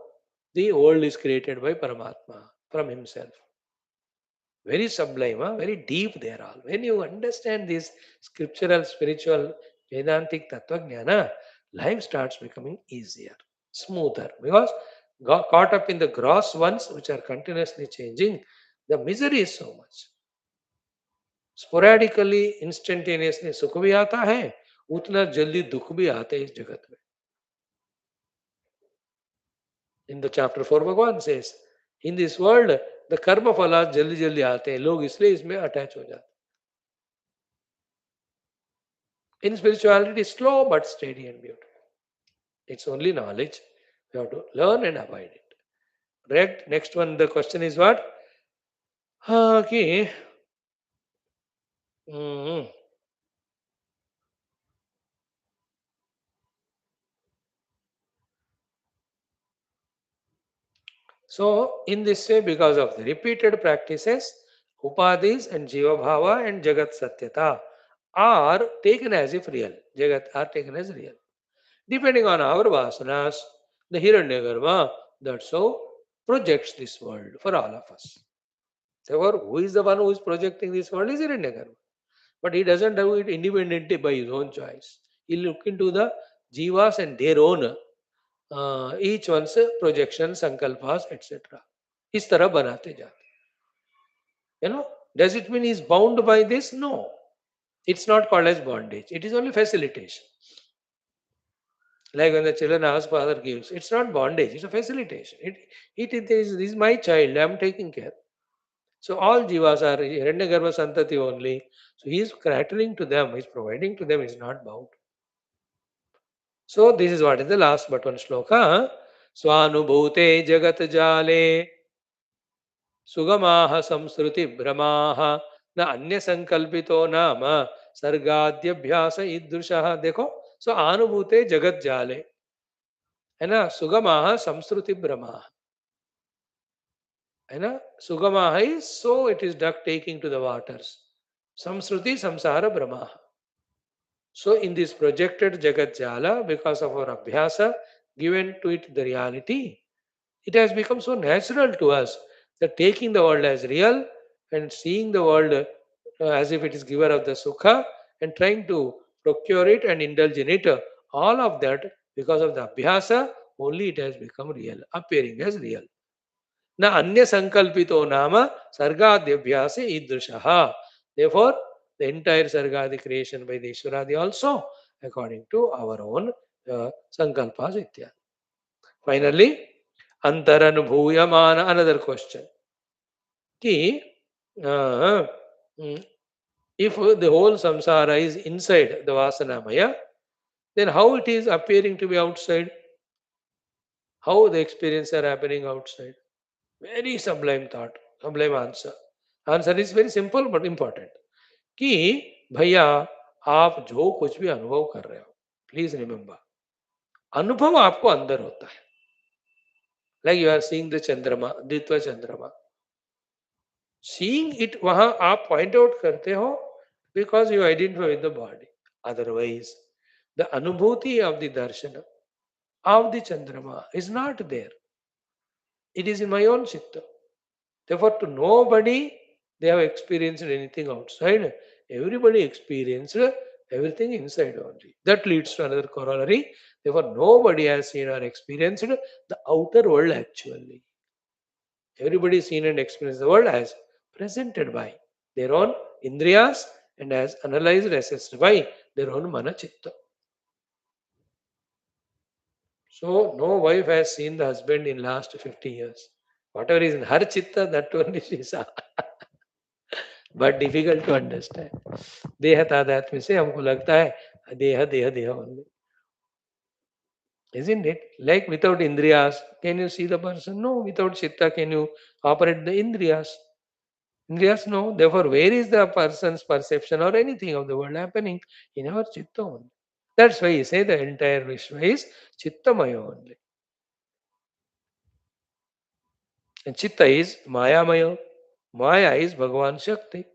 the world is created by Paramatma from himself. Very sublime, very deep there all. When you understand this scriptural, spiritual, Vedantic Tattva Jnana, life starts becoming easier, smoother. Because got caught up in the gross ones which are continuously changing, the misery is so much. Sporadically, instantaneously सुख भी आता है, उतना जल्दी दुख भी आते हैं इस जगत में. In the chapter 4, Bhagavan says, in this world, the karma phalas jaldi jaldi aate hain. Log isliye isme attach ho jate. In spirituality, it is slow but steady and beautiful. It's only knowledge. We have to learn and abide it. Correct? Next one, the question is what? Okay. So, in this way, because of the repeated practices, upadhis and jiva bhava and jagat satyata are taken as if real. Jagat are taken as real. Depending on our vasanas, the Hiranyagarbha, that's how projects this world for all of us. Therefore, who is the one who is projecting this world is Hiranyagarbha. But he doesn't do it independently by his own choice. He look into the jivas and their own, each one's projection, sankalpas, etc. इस तरह बनाते जाते. You know, does it mean he's bound by this? No. It's not called as bondage. It is only facilitation. Like when the children ask father gives, it's not bondage, it's a facilitation. It is my child, I am taking care. So all jivas are Hiranyagarbha Santati only. So he is catering to them, he is providing to them, he is not bound. So this is what is the last but one shloka. Swanubhute jagat jale sugamaha samsruti brahmaha na anya sankalpito nama sargadhyabhyasa idrushaha. देखो, so anubhute jagat jale. है ना, सुगमाः संस्कृति ब्रह्मा. है ना, सुगमाः is so it is duck taking to the waters. Samsruti samsara brahma. So in this projected jagat jala, because of our abhyasa, given to it the reality, it has become so natural to us that taking the world as real and seeing the world as if it is giver of the sukha and trying to procure it and indulge in it, all of that because of the abhyasa, only it has become real, appearing as real. Na anya sankalpito nama sargadhyabhyase idrushaha. Therefore, the entire sargadi creation by the Ishwaradi also according to our own sankalpas ityadi. Finally, antaranubhuyamana, another question. Ki, uh, mm, if the whole samsara is inside the vasanamaya, then how it is appearing to be outside? How the experience are happening outside? Very sublime thought, sublime answer. Answer is very simple but important. कि भैया आप जो कुछ भी अनुभव कर रहे हो, प्लीज रिमेंबर, अनुभव आपको अंदर होता है. Like you are seeing the chandrama, dvitva चंद्रमा, सीइंग इट वहां आप पॉइंट आउट करते हो because you identify with the body. Otherwise the अनुभूति ऑफ द दर्शन ऑफ द चंद्रमा is not there. It is in my own चित्त. Therefore, to nobody they have experienced anything outside. Everybody experienced everything inside only. That leads to another corollary. Therefore, nobody has seen or experienced the outer world actually. Everybody seen and experienced the world as presented by their own indriyas and as analyzed, assessed by their own mana chitta. So, no wife has seen the husband in last 50 years. Whatever is in her chitta, that only she saw. But difficult to understand. देह तादात्म्य से हमको लगता है देह देह देह only. Isn't it? Like without indriyas, can you see the person? No. Without chitta, can you operate the indriyas? Indriyas, no. Therefore, where is the person's perception or anything of the world happening? In our chitta only. That's why you say the entire Vishwa is chittamaya only. And chitta is mayamaya. Maya is Bhagavan Shakti.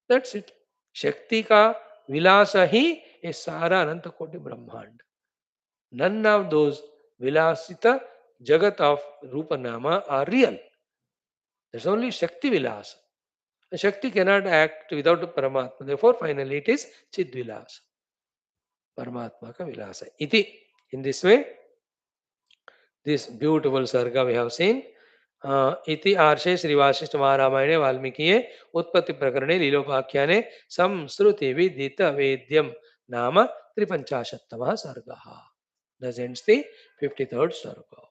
That's it. शक्ति का विलास ही ये सारा अनंत कोटि ब्रह्मांड. None of those vilasita jagat of Rupa Nama are real. There's only Shakti Vilas. Shakti cannot act without Paramatma. Therefore, finally it is Chid Vilas. Paramatma ka Vilasa. Iti. In this way, this beautiful sarga we have seen. इति आर्षे श्री वासिष्ठ महारामायणे वाल्मीकिये उत्पत्ति प्रकरणे लीलोपाख्याने संस्कृति विदित वेद्यम नाम त्रिपंचाशत्तमः सर्गः. Thus ends the 53rd sarga.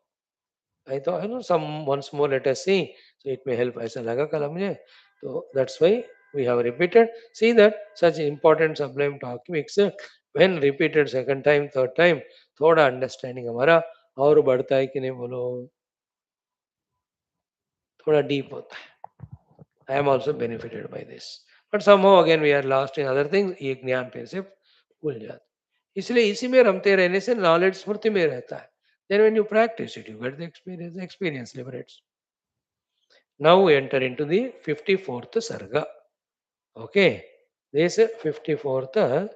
I thought, some once more let us see. So it may help. ऐसा लगा कल मुझे. So that's why we have repeated. See that such important sublime topics when repeated second time, third time, थोड़ा understanding हमारा और बढ़ता है कि नहीं बोलो. थोड़ा deep होता है. I am also benefited by this. But somehow again we are lost in other things. ये ज्ञान पे से भूल जाते. इसलिए इसी में रमते रहने से नॉलेज स्मृति में रहता है. Then when you practice it, you get the experience. The experience liberates. Now we enter into the 54th sarga. Okay. This 54th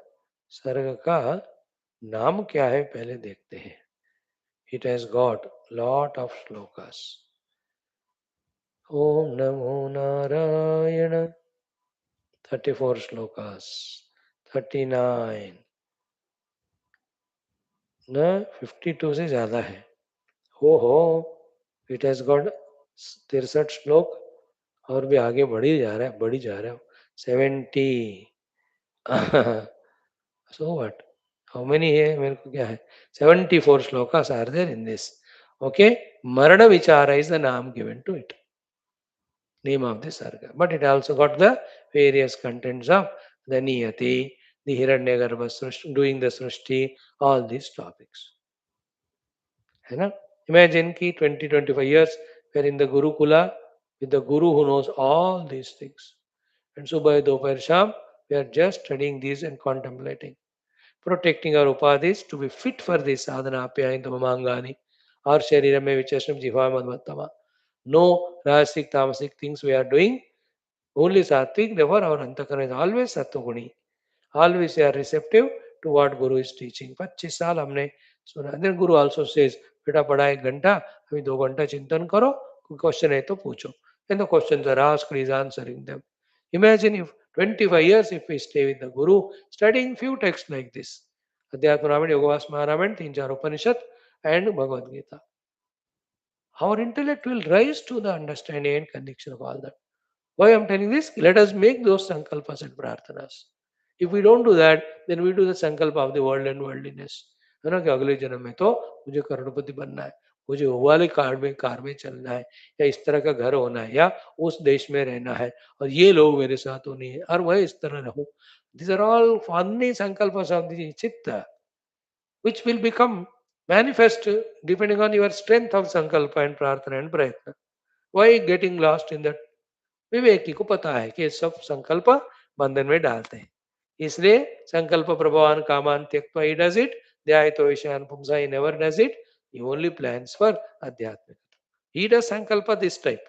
sarga का नाम क्या है पहले देखते हैं. It has got lot of shlokas. Om Namo Narayana. 34 shlokas. 39. न 52 से ज्यादा है. हो इट हैज गॉट 63 श्लोक और भी आगे बढ़ी जा रहा है, बढ़ी जा रहा है. 70. सो व्हाट, हाउ मेनी है, मेरे को क्या है. 74 shlokas are there in this. Okay. Maran vichar is the naam given to it, name of the sarga, but it also got the various contents of the niyati, the hiranyagarbha srushti, doing the srushti, all these topics. है ना. Imagine कि 20-25 years we are in the Gurukula with the Guru who knows all these things. And Subhay, Dopahar, Sham, we are just studying these and contemplating. Protecting our upadhis to be fit for this sadhana apyayanta mamangani. Our shariram mein vichashnam jihva madvattama. No rajasic, tamasic things we are doing. Only sattvic, therefore our antakarana is always sattva-guni. Always we are receptive to what Guru is teaching. 25 साल हमने सुना. Then Guru also says, बेटा पढ़ा 1 घंटा, अभी 2 घंटा चिंतन करो, कोई क्वेश्चन है तो पूछो. And the questions are asked, he is answering them. Imagine if 25 years if we stay with the Guru, studying few texts like this. अध्यात्म रामायण, योगवास महारामायण, 3-4 उपनिषद and Bhagavad Gita. Our intellect will rise to the understanding and connection of all that. Why I'm telling this? Let us make those sankalpas and prarthanas. If we don't do that, then we do the sankalpa of the world and worldliness. है ना, कि अगले जन्म में तो मुझे करोड़पति बनना है, मुझे वो वाले कार में चलना है, या इस तरह का घर होना है, या उस देश में रहना है, और ये लोग मेरे साथ होने हैं, और वह इस तरह रहूं. These are all funny sankalpas of the chitta, which will become manifest depending on your strength of sankalpa and prarthana and prayatna. Why getting lost in that? विवेकी को पता है कि ये सब संकल्प बंधन में डालते हैं, इसलिए संकल्प प्रभवान कामान त्यक्त्वा ही डज इट, ध्यायतो विषयान पुंसा he never does it, he only plans for अध्यात्मिक. He does sankalpa this type.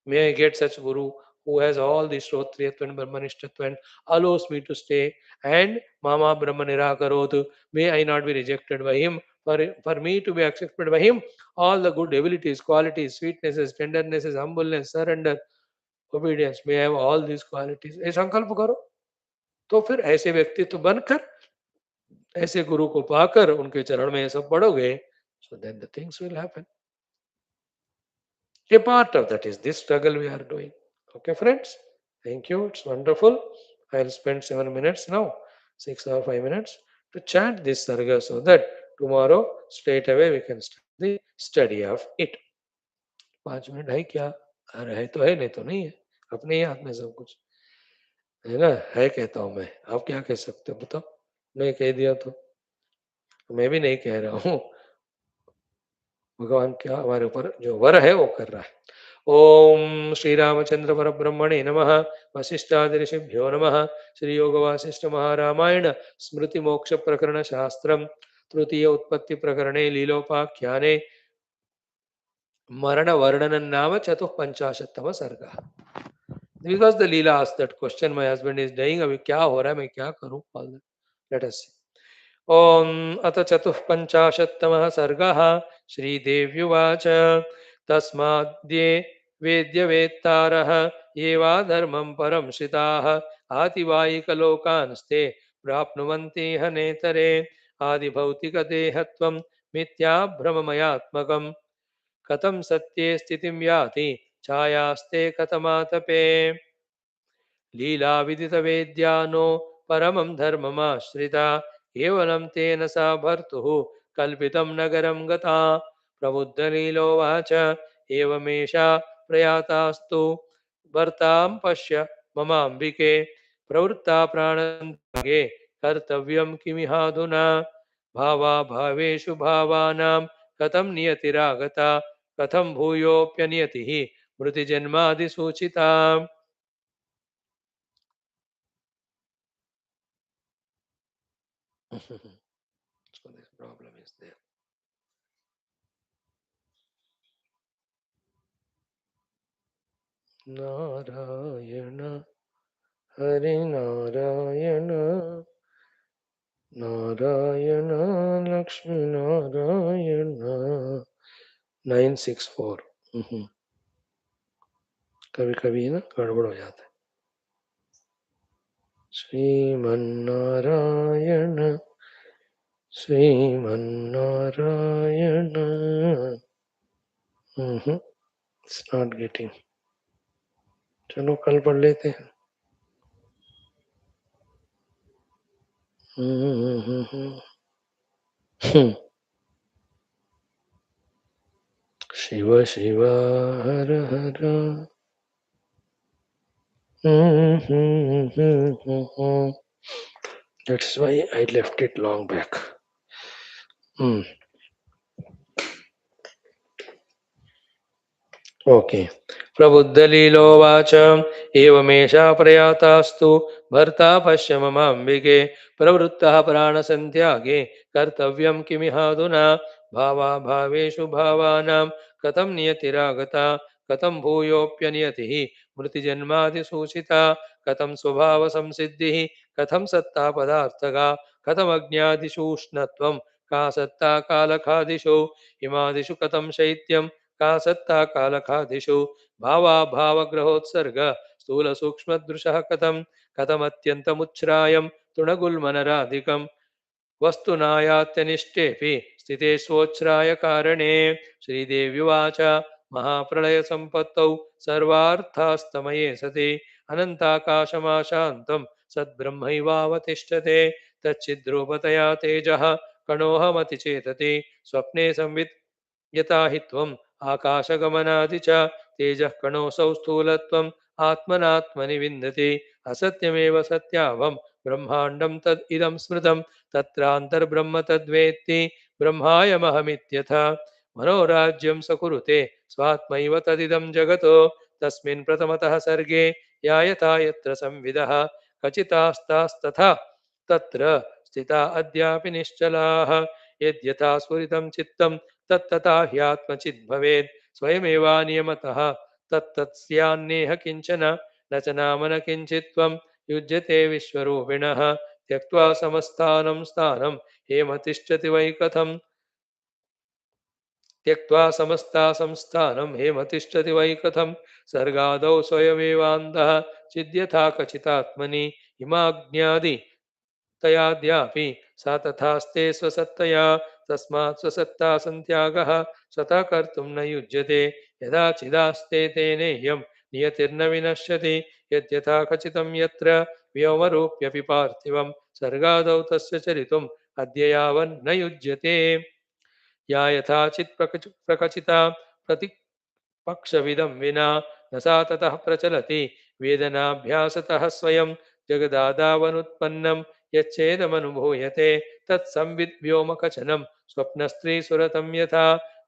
May I get such guru who has all the Shrotriyatva and Brahmanishtatva and allows me to stay, and Mama Brahma Nirakarot. May I not be rejected by him. For me to be accepted by him, all the good abilities, qualities, sweetnesses, tendernesses, humbleness, surrender, obedience, may have all these qualities. ये संकल्प करो, तो फिर ऐसे व्यक्तित्व बनकर, ऐसे गुरु को पाकर, उनके चरण में ये सब पढ़ोगे, so then the things will happen. A part of that is this struggle we are doing. Okay, friends? Thank you. It's wonderful. I'll spend 7 minutes now, 6 or 5 minutes to chant this sarga so that tomorrow straight away we can start the study of it. 5 minute है क्या? अरे है तो है, नहीं तो नहीं है. अपने ही हाथ में सब कुछ है ना. है कहता हूं मैं, आप क्या कह सकते हो बताओ? मैं कह दिया तो मैं भी नहीं कह रहा हूँ. भगवान क्या हमारे ऊपर जो वर है वो कर रहा है. ओम श्री रामचंद्र परब्रह्मणे नमः. वशिष्ठादि ऋषिभ्यो नमः. श्री योग वासिष्ठ महारामायण स्मृति मोक्ष प्रकरण शास्त्रम तृतीय उत्पत्ति प्रकरणे लीलोपाख्याने मरण वर्णन नाम चतुःपंचाशत्तम सर्ग. Because the Leela asked that question, my husband is dying, अभी क्या हो रहा है, मैं क्या करूं? Let us see. ओम अथ चतुःपंचाशत्तमः सर्गः. श्रीदेव्युवाच तस्माद्ये वेद्यवेत्तारः ये वा धर्मं परं श्रिताः आतिवाहिकलोकांस्ते प्राप्नुवन्ति हनेतरे आदिभौतिकदेहत्वं मिथ्याभ्रममयात्मकं कथं सत्ये स्थितिं याति छायास्ते कथमातपे लीला विदित वेद्यानो परमं धर्ममाश्रिता केवलं तेन सा भर्तुः कल्पितं नगरं गता. प्रबुद्धलीलोवाच एवमेषा प्रयातास्तु भर्तां पश्य ममाम्बिके प्रवृत्ता प्राणन्त्यागे कर्तव्यं किमिहाधुना भावा भावेषु भावानां कथं नियतिरागता कथं भूयोऽप्यनियतिः मृतिजन्मादिसूचिता. So this problem is there. Narayana Hari Narayana Narayana Lakshmi Narayana 964. कभी कभी ना गड़बड़ हो जाता है. Sriman Narayana Sriman Narayana. It's not getting. चलो कल पढ़ लेते हैं. शिव शिव हर हर. That's why I left it long back. Okay. प्रबुद्धलीलोवाच एवमेषा प्रयातास्तु भर्ता पश्य ममाम्बिके प्रवृत्तः प्राणसन्त्यागे कर्तव्यं किमिहाधुना भावा भावेषु भावानां कथं नियतिरागता कथं भूयोऽप्यनियतिः मृतिजन्मादिसूचिता कथं स्वभावसंसिद्धिः कथं सत्ता पदार्थगा कथमज्ञादिषूष्णत्वं का सत्ता कालखादिषु हिमादिषु कथं शैत्यं का सत्ता कालखादिषु भावाभावग्रहोत्सर्ग स्थूलसूक्ष्मदृशः कथं कथमत्यन्तमुच्छ्रायं तृणगुल्मनराधिकं वस्तुनायात्यनिष्टेऽपि स्थिते स्वोच्छ्राय कारणे श्रीदेव्युवाच महाप्रलयसम्पत्तौ सर्वार्थास्तमये सति अनन्ताकाशमाशान्तं सद्ब्रह्मैवावतिष्ठते तच्चिद्रूपतया तेजः कणोऽहमतिचेतति स्वप्ने संवित् यथा हि त्वम् आकाशगमनादि च तेजः कणोऽसौ स्थूलत्वम् आत्मनात्मनि विन्दति असत्यमेव सत्यावम् ब्रह्माण्डं तद् इदं स्मृतं तत्रान्तर्ब्रह्म तद्वेत्ति ब्रह्मायमहमित्यथा मनोराज्यं सकुरुते स्वात्मैव तदिदं जगतो तस्मिन् प्रथमतः सर्गे यायता यत्र संविदः खचितास्तास्तथा तत्र स्थिता अद्यापि निश्चलाः यद्यथा स्फुरितं चित्तं तत्तथा ह्यात्मचिद् भवेत् स्वयमेवानियमतः तत्तत्स्यान्नेह किञ्चन न च नाम न किञ्चित् त्वं युज्यते विश्वरूपिणः त्यक्त्वा समस्तानं स्थानं हेमतिष्ठति वै कथम् त्यक्त्वा समस्ता संस्थानं हेमतिष्ठति वै कथं सर्गादौ स्वयमेवान्तः चिद्यथा कचितात्मनि इमाज्ञादि तयाद्यापि सा तथास्ते स्वसत्तया तस्मात् स्वसत्ता सन्त्यागः स्वतः कर्तुं न युज्यते यदा चिदास्ते तेनेयं नियतिर्न विनश्यति यद्यथा खचितं यत्र व्योमरूप्यपि पार्थिवं सर्गादौ तस्य चरितुम् अद्य यावन्न युज्यते या यथाचित् प्रकचिता प्रतिपक्षविदं विना न सा ततः प्रचलति वेदनाभ्यासतः स्वयं जगदादावनुत्पन्नं यच्चेदमनुभूयते तत्संविद्व्योमकचनं स्वप्नस्त्रीसुरतं यथा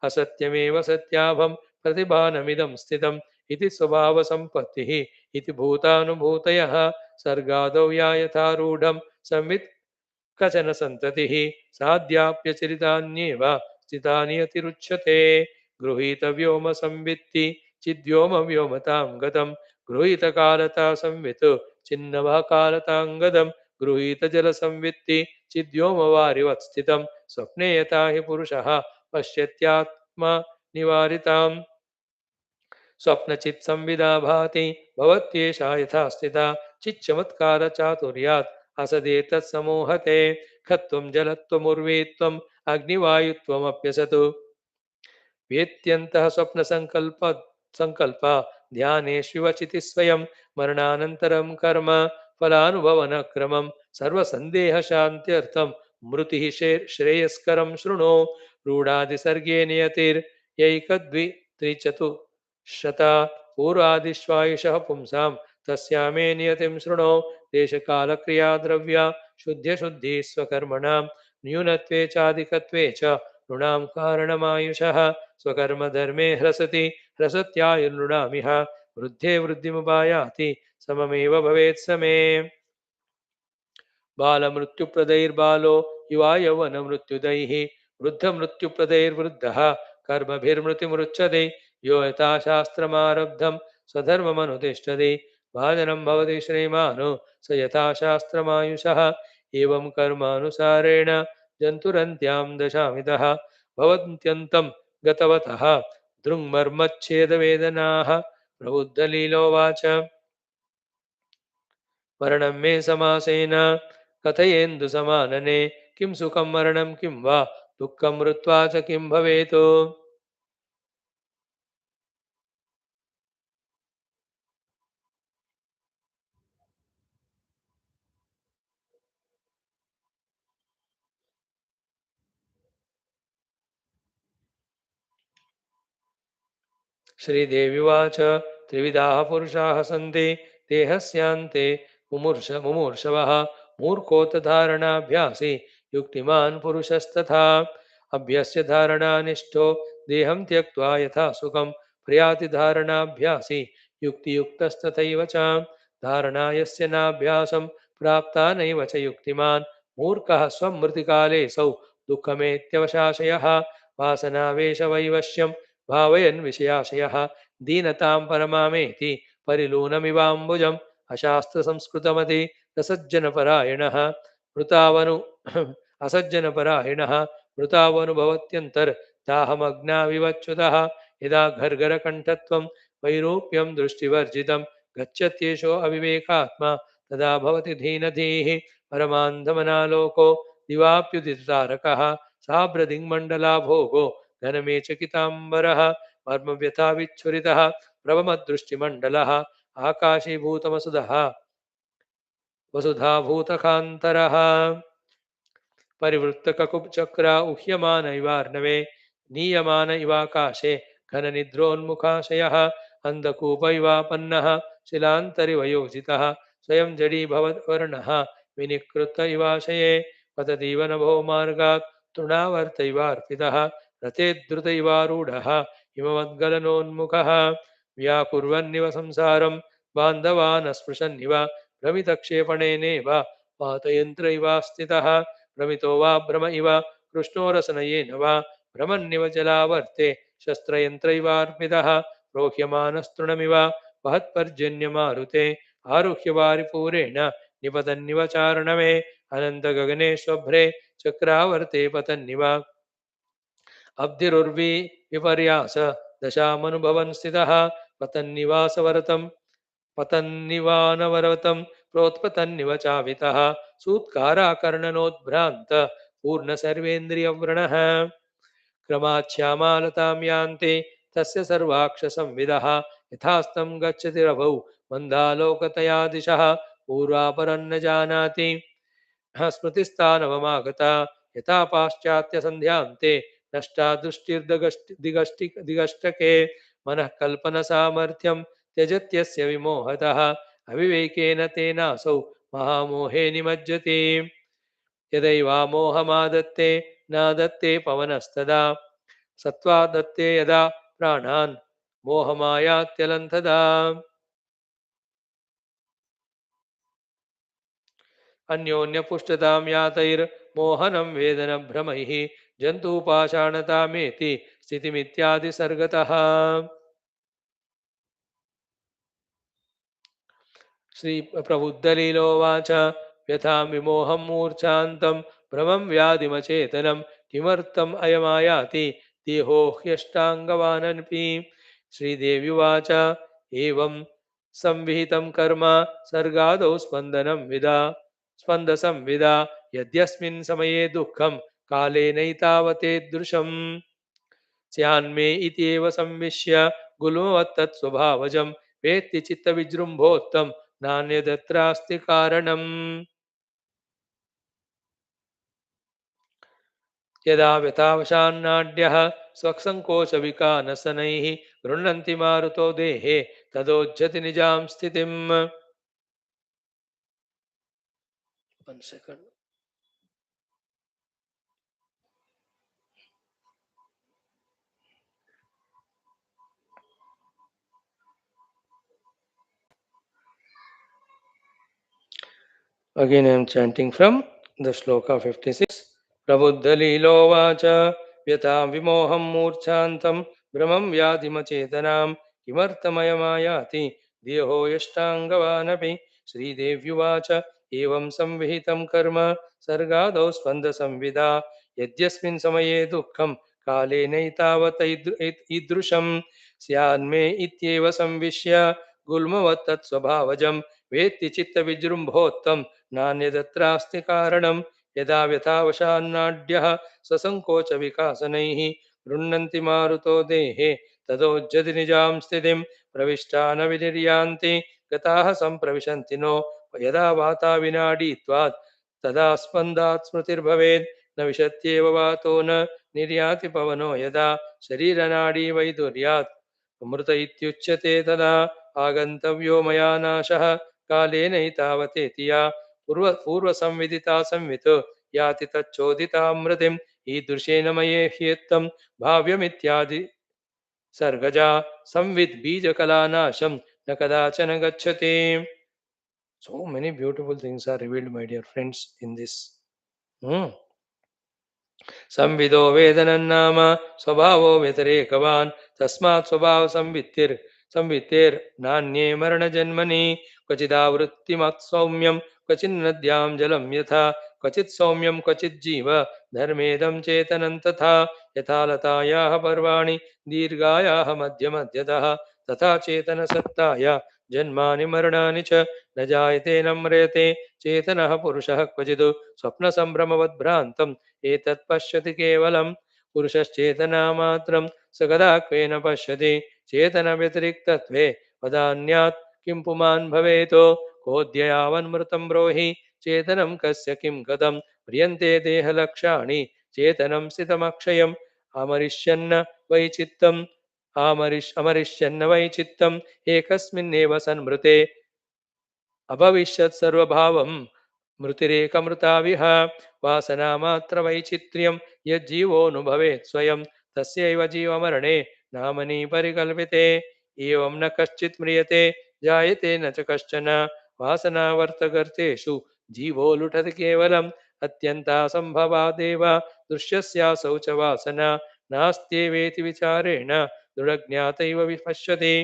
असत्यमेव सत्याभं प्रतिभानमिदं स्थितम् इति स्वभावसम्पत्तिः इति भूतानुभूतयः सर्गादौ या यथारूढं संवित् कचन सन्ततिः साध्याप्यचरितान्येव स्थितानि अतिरुच्यते गृहीतव्योम संवित्ति चिद्व्योम व्योमतां गतं गृहीतकालता संवित् चिन्नवः कालतां गतं गृहीतजलसंवित्ति चिद्व्योमवारिवत् स्थितं स्वप्ने यथा हि पुरुषः पश्यत्यात्मा निवारिताम् स्वप्नचित् संविदा भाति भवत्येषा यथा स्थिता चिच्चमत्कार चातुर्यात् असदेतत् समूहते खत्वं जलत्वमुर्वीत्वम् अग्निवायुत्वमप्यसतु वेत्यन्तः स्वप्नसङ्कल्प सङ्कल्प ध्यानेष्विवचिति स्वयं मरणानन्तरं कर्म फलानुभवनक्रमं सर्वसन्देहशान्त्यर्थं मृतिः श्रेयस्करं शृणु रूढादिसर्गे नियतिर्यैकद्वित्रिचतुश्शता पूर्वादिष्वायुषः पुंसां तस्यामे नियतिं शृणु देशकालक्रियाद्रव्या शुद्ध्यशुद्धिः स्वकर्मणां न्यूनत्वे चाधिकत्वे च नृणां कारणमायुषः स्वकर्मधर्मे ह्रसति ह्रसत्यायुर्नृणामिह वृद्धे वृद्धिमुपायाति सममेव भवेत् समे बालमृत्युप्रदैर्बालो युवा यौवनमृत्युदैः वृद्धमृत्युप्रदैर्वृद्धः कर्मभिर्मृतिमुच्यते यो यथा शास्त्रमारब्धं स्वधर्ममनुतिष्ठति भाजनं भवति श्रीमान् स यथा शास्त्रमायुषः एवं कर्मानुसारेण जन्तुरन्त्यां दशामितः भवन्त्यन्तं गतवतः दृङ्मर्मच्छेदवेदनाः प्रबुद्धलीलोवाच मरणं मे समासेन कथयेन्दुसमानने किं सुखं मरणं किं वा दुःखं मृत्वा च किं भवेत् श्रीदेव्युवाच त्रिविधाः पुरुषाः सन्ति देहस्यान्ते मुमूर्षवः मूर्खोतधारणाभ्यासी युक्तिमान् पुरुषस्तथा अभ्यस्य धारणानिष्ठो देहं त्यक्त्वा यथा सुखं प्रयाति धारणाभ्यासी युक्तियुक्तस्तथैव च धारणा यस्य नाभ्यासं प्राप्ता नैव च युक्तिमान् मूर्खः स्वं मृतिकालेऽसौ दुःखमेत्यवशाशयः वासनावेशवैवश्यं भावयन् विषयाशयः दीनतां परमामेति परिलूनमिवाम्बुजम् अशास्त्रसंस्कृतमति रसज्जनपरायणः मृतावनु असज्जनपरायणः मृतावनुभवत्यन्तर्दाहमग्नाविवच्युतः यदा घर्घरकण्ठत्वं वैरूप्यं दृष्टिवर्जितं गच्छत्येषो अविवेकात्मा तदा भवति धीनधीः परमान्धमनालोको दिवाप्युदितारकः साभ्रदिङ्मण्डला भोगो घनमेचकिताम्बरः मर्मव्यथाविच्छुरितः प्रभमदृष्टिमण्डलः आकाशीभूतमसुधः वसुधाभूतकान्तरः परिवृत्तककुचक्रा उह्यमान इवार्णवे नीयमान इवाकाशे घननिद्रोन्मुखाशयः अन्धकूप इवापन्नः शिलान्तरिवयोजितः स्वयं जडीभवद्वर्णः विनिकृत इवाशये पततीव नभो मार्गात् तृणावर्त इवार्पितः रथे द्रुत इवारूढः हिमवद्गलनोन्मुखः व्याकुर्वन्निव संसारं बान्धवान् स्पृशन्निव भ्रमितक्षेपणेनेव पातयन्त्र इवास्थितः भ्रमितो वा भ्रम इव कृष्णोरसनयेन वा भ्रमन्निव जलावर्ते शस्त्रयन्त्र इवार्पितः प्रोह्यमानस्तृणमिव महत्पर्जन्यमारुते आरुह्य वारिपूरेण निपतन्निव चारणमे अनन्तगगने स्वभ्रे चक्रावर्ते पतन्निव अब्धिरुर्वी विपर्यास दशामनुभवन् स्थितः पतन्निवासवरतं पतन्निवानवरतं प्रोत्पतन्निव चावितः सूत्काराकर्णनोद्भ्रान्त पूर्णसर्वेन्द्रियव्रणः क्रमाच्छ्यामालतां यान्ति तस्य सर्वाक्षसंविदः यथास्तं गच्छति रभौ मन्दालोकतया दिशः पूर्वापरन्न जानाति स्मृतिस्थानवमागता यथा पाश्चात्यसन्ध्यान्ते नष्टा दृष्टिर्दिगष्टके मनः कल्पनसामर्थ्यं त्यजत्यस्य विमोहतः अविवेकेन तेनासौ महामोहे निमज्जति यदैवामोहमादत्ते नादत्ते पवनस्तदा सत्त्वादत्ते यदा प्राणान् मोहमायात्यलन्तदा अन्योन्यपुष्टतां यातैर्मोहनं वेदनभ्रमैः जन्तूपाषाणतामेति स्थितिमित्यादिसर्गतः श्रीप्रबुद्धलीलोवाच व्यथां विमोहं मूर्छान्तं भ्रमं व्याधिमचेतनं किमर्थम् अयमायाति देहो ह्यष्टाङ्गवानपि श्रीदेव्युवाच एवं संविहितं कर्म सर्गादौ स्पन्दसंविदा यद्यस्मिन् समये दुःखं कालेनैतावतेदृशम् स्यान्मे इत्येव संविश्य गुल्मवत्तत्स्वभावजं वेत्ति चित्तविजृम्भोत्तं नान्यदत्रास्ति कारणम् यदा व्यथावशान्नाड्यः स्वसङ्कोचविकानसनैः गृह्णन्ति मारुतो देहे तदोज्झति निजां स्थितिम् One second. Again I am chanting from the shloka 56. Prabuddhalilovacha Vyatam vimoham murchantam Brahmam vyadhimachetanam Kimartamayayati Deho yashtangavanapi Sri Devyuvacha Evam samvihitam karma Sargado spanda samvida Yadyasmin samaye dukkham Kale naitavata idrusham Syanme ityeva samvishya Gulmavatat swabhavajam वेत्ति चित्तविजृम्भोत्तं नान्यदत्रास्ति कारणं यदा व्यथावशान्नाड्यः स्वसङ्कोचविकासनैः गृह्णन्ति मारुतो देहे तदोज्झति निजां स्थितिं प्रविष्टा न विनिर्यान्ति गताः सम्प्रविशन्ति no यदा वाता विनाडीत्वात् तदा स्पन्दात् स्मृतिर्भवेत् न विशत्येव वातो न निर्याति पवनो यदा शरीरनाडी वैदुर्यात् अमृत इत्युच्यते तदा आगन्तव्यो मया नाशः कालेनैतावतेति या पूर्वसंविदिता संवित् याति तच्चोदितामृतिम् ईदृशेन मये ह्येत्तं भाव्यमित्यादि सर्गजा संवित् बीजकलानाशं न कदाचन गच्छति. So many beautiful things are revealed, my dear friends, in this. संविदो वेदनन्नाम स्वभावो व्यतिरेकवान् तस्मात् स्वभाव संवित्तिर् संवितेर्नान्ये मरणजन्मनि क्वचिदावृत्तिमत् सौम्यं क्वचिन्नद्यां जलं यथा क्वचित् सौम्यं क्वचिज्जीव धर्मेदं चेतनं तथा यथा लतायाः पर्वाणि दीर्घायाः मध्यमध्यतः तथा चेतनसत्ताय जन्मानि मरणानि च न जायते न म्रियते चेतनः पुरुषः क्वचित् स्वप्नसम्भ्रमवद्भ्रान्तम् एतत् पश्यति केवलं पुरुषश्चेतनामात्रं स कदा क्वेन पश्यति चेतनव्यतिरिक्तत्वे वदान्यात् किं पुमान् भवेतो कोऽद्ययावन्मृतं ब्रूहि चेतनं कस्य किं गतं म्रियन्ते देहलक्षाणि चेतनं स्थितमक्षयम् अमरिष्यन्न वै चित्तम् अमरिष्यन्न वै चित्तम् एकस्मिन्नेव सन्मृते अभविष्यत् सर्वभावं मृतिरेकमृताविह वासनामात्रवैचित्र्यं यज्जीवोऽनुभवेत् स्वयं तस्यैव जीवमरणे नामनि परिकल्पिते एवं न कश्चित् म्रियते जायते न च कश्चन वासनावर्तकर्तेषु जीवो लुठति केवलम् अत्यन्तासम्भवादेव दृश्यस्यासौ च वासना नास्त्येवेति विचारेण दृढज्ञातैव विपश्यति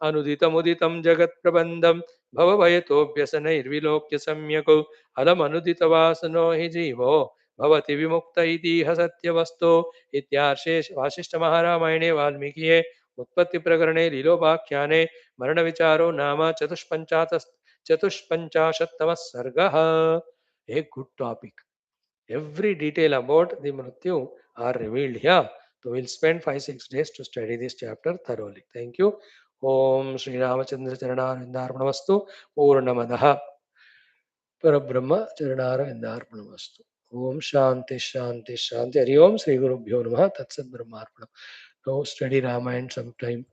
अनुदितमुदितं जगत्प्रबन्धं भवभयतोऽभ्यसनैर्विलोक्य सम्यक् अलमनुदितवासनो हि जीवो भवति विमुक्त इतीह सत्यवस्तो इत्यार्षे वासिष्ठमहारामायणे वाल्मीकिये उत्पत्तिप्रकरणे लीलोपाख्याने मरणविचारो नाम चतुष्पञ्चाशत्तमः सर्गः. A good topic. Every detail about the Mrityu are revealed here. So we'll spend 5-6 days to study this chapter thoroughly. Thank you. Om Sri Ramachandra Charanarvindharpanamastu. Purnamadaha Parabrahma Charanarvindharpanamastu. Om Shanti Shanti Shanti. Hari Om Sri Gurubhyo Namaha Tatsat Brahmarpanam. Now study Ramayana sometime.